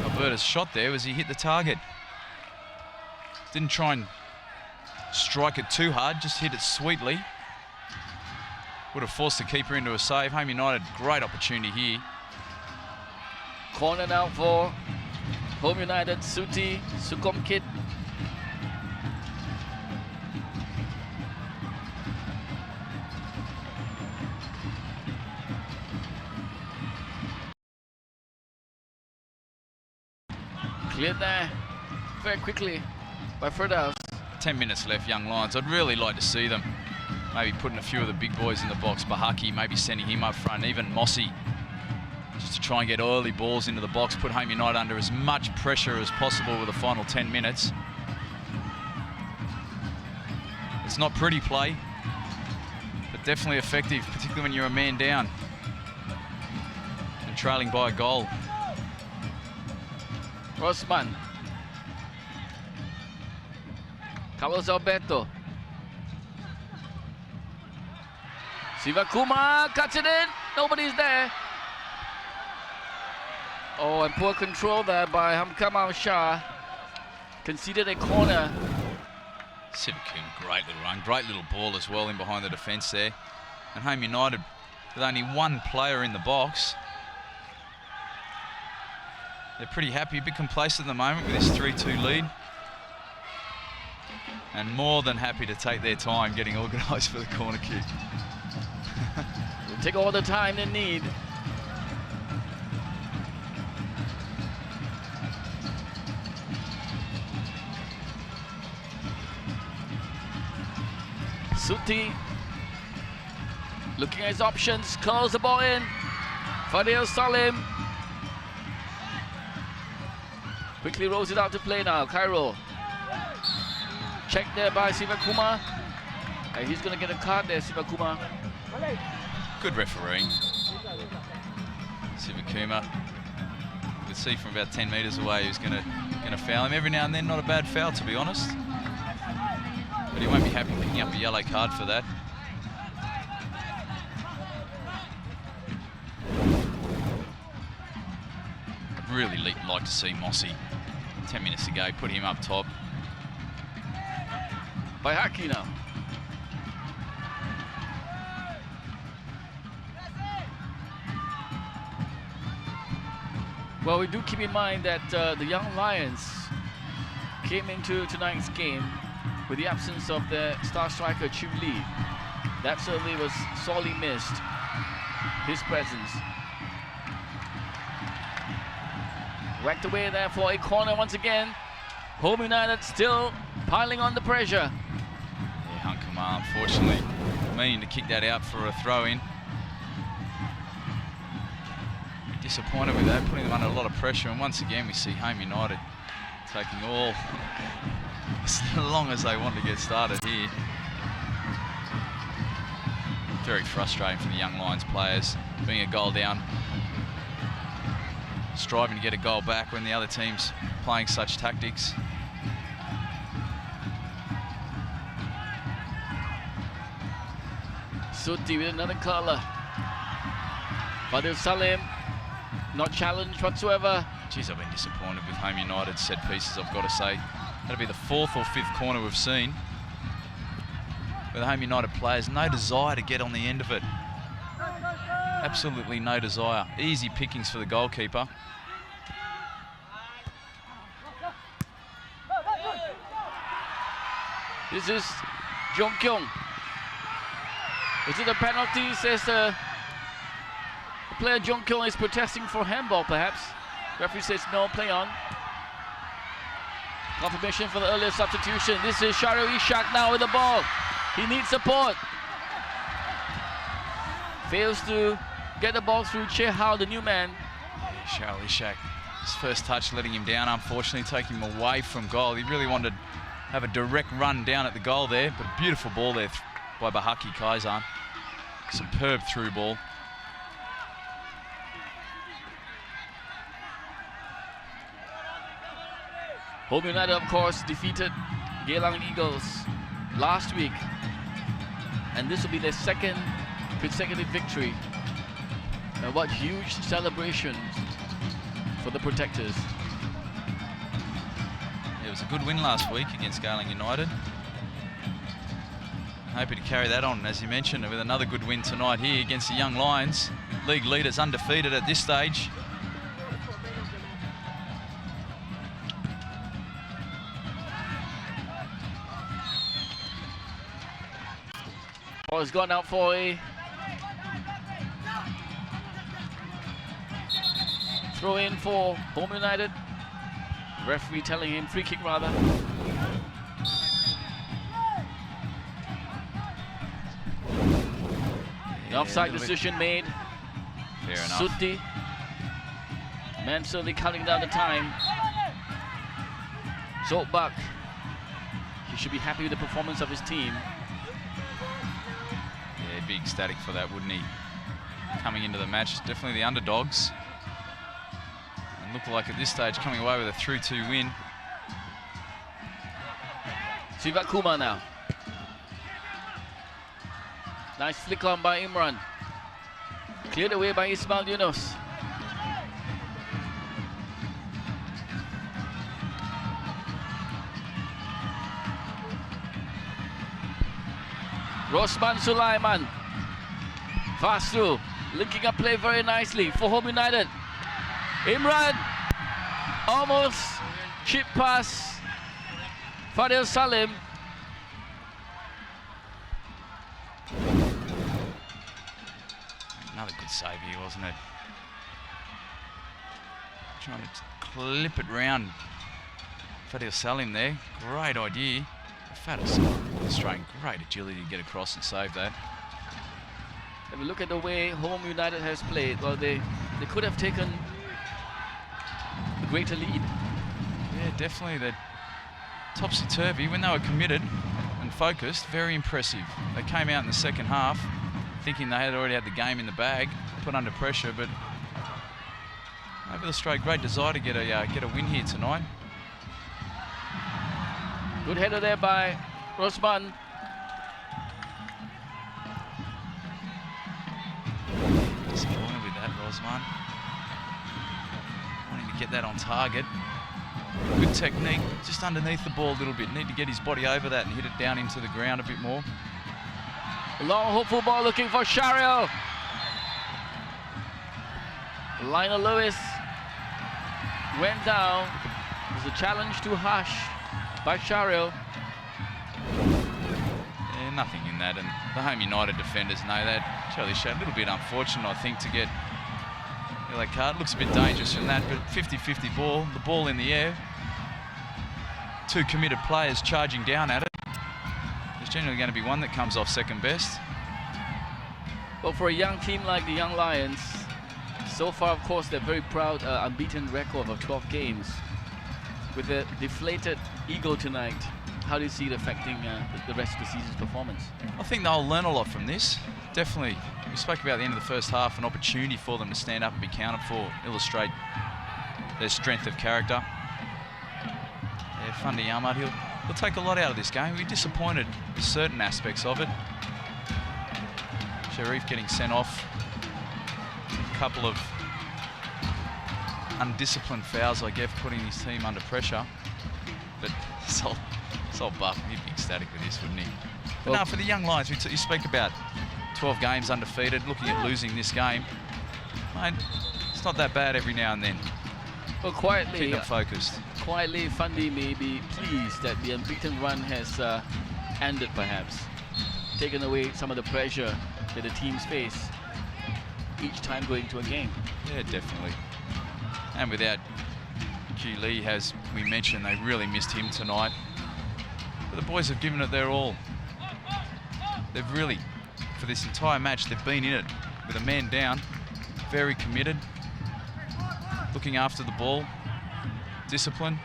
Speaker 5: Alberto's shot there was he hit the target. Didn't try and strike it too hard, just hit it sweetly. Would have forced the keeper into a save. Home United, great opportunity here.
Speaker 4: Corner now for Home United. Sutee, Suksomkit. Cleared there very quickly by Firdaus.
Speaker 5: 10 minutes left, Young Lions. I'd really like to see them maybe putting a few of the big boys in the box. Bahaki, maybe sending him up front, even Mossy, just to try and get early balls into the box, put Home United under as much pressure as possible with the final 10 minutes. It's not pretty play, but definitely effective, particularly when you're a man down and trailing by a goal.
Speaker 4: Rosman. Carlos Alberto. Sivakuma cuts it in. Nobody's there. Oh, and poor control there by Hamkam Shah. Conceded a corner.
Speaker 5: Sivakuma, great little run, great little ball as well in behind the defence there. And Home United with only one player in the box. They're pretty happy, a bit complacent at the moment with this 3-2 lead. and more than happy to take their time getting organised for the corner kick.
Speaker 4: They'll take all the time they need. Sutee looking at his options, curls the ball in. Fadil Salim quickly rolls it out to play now. Cairo. Check there by Sivakuma. And he's going to get a card there, Sivakuma.
Speaker 5: Good refereeing. Sivakuma. You could see from about 10 metres away he was going to foul him. Every now and then, not a bad foul, to be honest. But he won't be happy picking up a yellow card for that. I'd really like to see Mossy 10 minutes ago, put him up top.
Speaker 4: By Haki now. Well, we do keep in mind that the Young Lions came into tonight's game with the absence of their star striker Chu Lee. That certainly was sorely missed, his presence. Whacked away there for a corner once again. Home United still piling on the pressure.
Speaker 5: Yeah, Hunkamar, unfortunately, meaning to kick that out for a throw-in. Disappointed with that, putting them under a lot of pressure, and once again we see Home United taking all as long as they want to get started here. Very frustrating for the Young Lions players, being a goal down, striving to get a goal back when the other team's playing such tactics.
Speaker 4: Sutee with another curler. Fadil Salim not challenged whatsoever.
Speaker 5: Geez, I've been disappointed with Home United's set pieces, I've got to say. That'll be the 4th or 5th corner we've seen, where the Home United players, no desire to get on the end of it. Absolutely no desire. Easy pickings for the goalkeeper.
Speaker 4: This is Jeon. Is it a penalty? Says the player Jeon is protesting for handball, perhaps. Referee says no, play on. Confirmation for the earlier substitution. This is Shahril Ishak now with the ball. He needs support. Fails to get the ball through Che Hao, the new man.
Speaker 5: Shahril Ishak, his first touch letting him down, unfortunately taking him away from goal. He really wanted to have a direct run down at the goal there, but a beautiful ball there by Bahaki Kaizan. Superb through ball.
Speaker 4: Home United, of course, defeated Geylang Eagles last week, and this will be their 2nd consecutive victory. And what huge celebrations for the Protectors.
Speaker 5: It was a good win last week against Geylang United. Hoping to carry that on, as you mentioned, with another good win tonight here against the Young Lions. League leaders undefeated at this stage.
Speaker 4: Ball has gone out for a throw in for Home United. Referee telling him free kick rather. The offside decision made.
Speaker 5: Fair enough.
Speaker 4: Sutee. Man certainly counting down the time. Zoltbach. He should be happy with the performance of his team.
Speaker 5: Yeah, he'd be ecstatic for that, wouldn't he? Coming into the match, definitely the underdogs. And look like at this stage coming away with a 3-2 win.
Speaker 4: Sivakuma now. Nice flick on by Imran. Cleared away by Ismail Yunus. Rosman Sulaiman. Fazrul linking up play very nicely for Home United. Imran. Almost chip pass. Fadil Salim.
Speaker 5: Another good save here, wasn't it? Trying to clip it round. Fadil Salim there. Great idea. Fadil Salim really showing great agility to get across and save that.
Speaker 4: If we look at the way Home United has played, well, they could have taken a greater lead.
Speaker 5: Yeah, definitely. They're topsy-turvy when they were committed and focused. Very impressive. They came out in the second half thinking they had already had the game in the bag, put under pressure, but over the straight, great desire to get a win here tonight.
Speaker 4: Good header there by Rosman.
Speaker 5: Disappointed with that, Rosman. Wanting to get that on target. Good technique, just underneath the ball a little bit. Need to get his body over that and hit it down into the ground a bit more.
Speaker 4: Long hopeful ball looking for Shahril. Lionel Lewis went down. It was a challenge too harsh by Shahril.
Speaker 5: Yeah, nothing in that, and the Home United defenders know that. Charlie Shad, a little bit unfortunate, I think, to get a yellow card. Looks a bit dangerous from that, but 50-50 ball, the ball in the air. Two committed players charging down at it. There's generally going to be one that comes off second best.
Speaker 4: Well, for a young team like the Young Lions, so far, of course, they're very proud, unbeaten record of 12 games. With a deflated ego tonight, how do you see it affecting the rest of the season's performance?
Speaker 5: I think they'll learn a lot from this. Definitely. We spoke about the end of the first half, an opportunity for them to stand up and be counted for, illustrate their strength of character. Yeah, Fundi Ahmad, he'll take a lot out of this game. We're disappointed with certain aspects of it. Sharif getting sent off. A couple of undisciplined fouls, I guess, putting his team under pressure. But Sol Buff, he'd be ecstatic with this, wouldn't he? But well, no, for the Young Lions, you speak about 12 games undefeated, looking at losing this game. Mate, it's not that bad every now and then.
Speaker 4: Well, quietly,
Speaker 5: keep them focused.
Speaker 4: Quietly, Fundi may be pleased that the unbeaten run has ended, perhaps. Taken away some of the pressure that the teams face each time going to a game.
Speaker 5: Yeah, definitely. And without Q Lee, as we mentioned, they really missed him tonight. But the boys have given it their all. They've really, for this entire match, they've been in it with a man down, very committed, looking after the ball, discipline.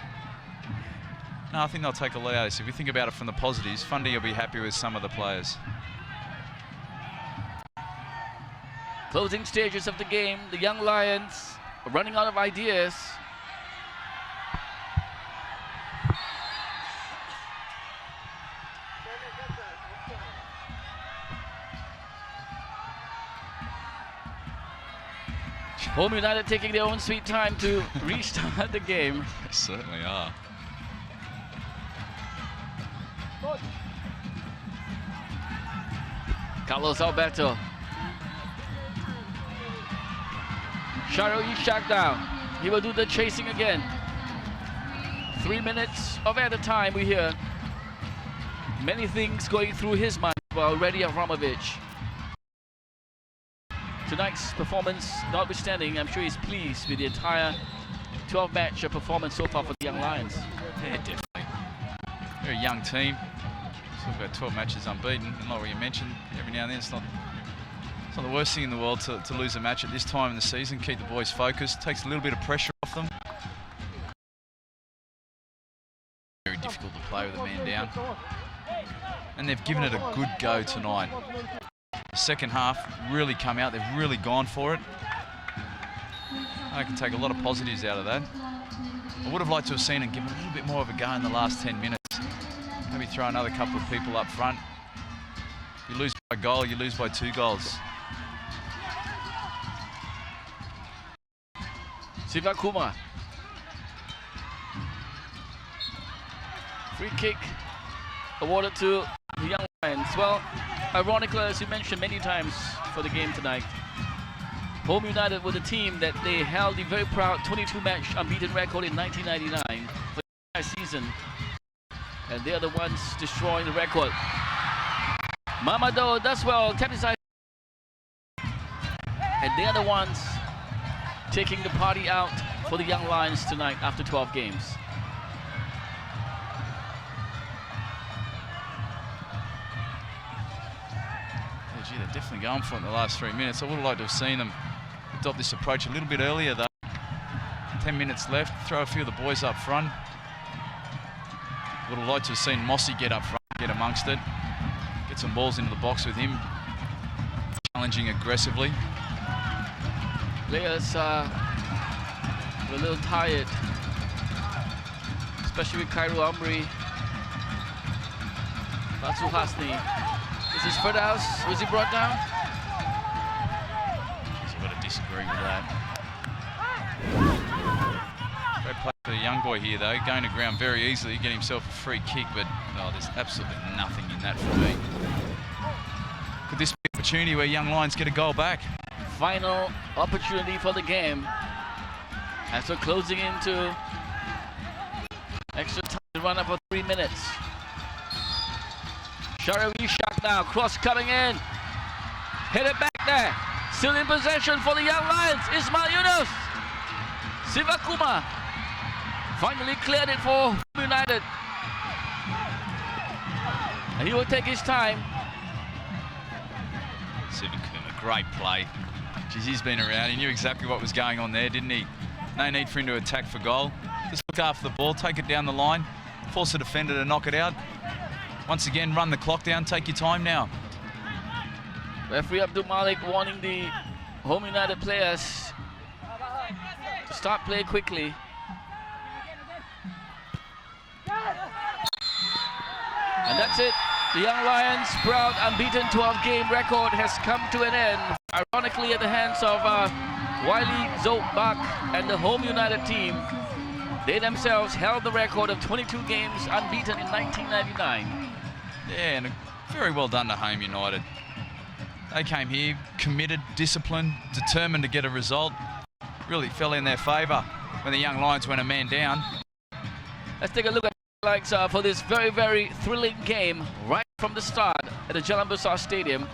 Speaker 5: No, I think they'll take a lot out of this. If we think about it from the positives, Fundi will be happy with some of the players.
Speaker 4: Closing stages of the game, the Young Lions are running out of ideas. Home United taking their own sweet time to restart the game.
Speaker 5: They certainly are.
Speaker 4: Carlos Alberto. Shahril Ishak down. He will do the chasing again. 3 minutes of added time we hear. Many things going through his mind while Redi Avramovic. Tonight's performance notwithstanding, I'm sure he's pleased with the entire 12-match performance so far for the Young Lions.
Speaker 5: Yeah, definitely. They're a young team. Talk about 12 matches unbeaten. And like what you mentioned, every now and then it's not the worst thing in the world to lose a match at this time in the season. Keep the boys focused. Takes a little bit of pressure off them. Very difficult to play with a man down. And they've given it a good go tonight. The second half really come out. They've really gone for it. I can take a lot of positives out of that. I would have liked to have seen it give a little bit more of a go in the last 10 minutes. Maybe throw another couple of people up front. You lose by a goal, you lose by 2 goals.
Speaker 4: Siva Kumar. Free kick awarded to the Young Lions. Well, ironically, as you mentioned many times for the game tonight, Home United were the team that they held the very proud 22-match unbeaten record in 1999 for the entire season. And they're the ones destroying the record. Mamadou does well, taps his eye. and they're the ones taking the party out for the Young Lions tonight after 12 games.
Speaker 5: Yeah, gee, they're definitely going for it in the last 3 minutes. I would have liked to have seen them adopt this approach a little bit earlier though. 10 minutes left, throw a few of the boys up front. Would have liked to have seen Mossy get up front, get amongst it, get some balls into the box with him, challenging aggressively.
Speaker 4: Players are a little tired, especially with Cairo Amri. Fazrul Hasni. Is this Firdaus? Was he brought down?
Speaker 5: I've got to disagree with that. Great play for the young boy here though, going to ground very easily, get himself a free kick, but oh, there's absolutely nothing in that for me. Could this be an opportunity where Young Lions get a goal back?
Speaker 4: Final opportunity for the game as we're closing into extra time to run up for 3 minutes. Shahril Ishak now, cross coming in, hit it back there, still in possession for the Young Lions. Ismail Yunus, Sivakuma finally cleared it for United, and he will take his time.
Speaker 5: Sivakuma, great play. Geez, he's been around. He knew exactly what was going on there, didn't he? No need for him to attack for goal. Just look after the ball, take it down the line, force the defender to knock it out. Once again, run the clock down, take your time now.
Speaker 4: Referee Abdul Malik warning the Home United players to start play quickly. And that's it. The Young Lions' proud unbeaten 12-game record has come to an end, ironically at the hands of Wiley Zobak and the Home United team. They themselves held the record of 22 games unbeaten in 1999.
Speaker 5: Yeah, and very well done to Home United. They came here committed, disciplined, determined to get a result. Really fell in their favour when the Young Lions went a man down.
Speaker 4: Let's take a look at the highlights for this very, very thrilling game right from the start at the Jalan Besar Stadium.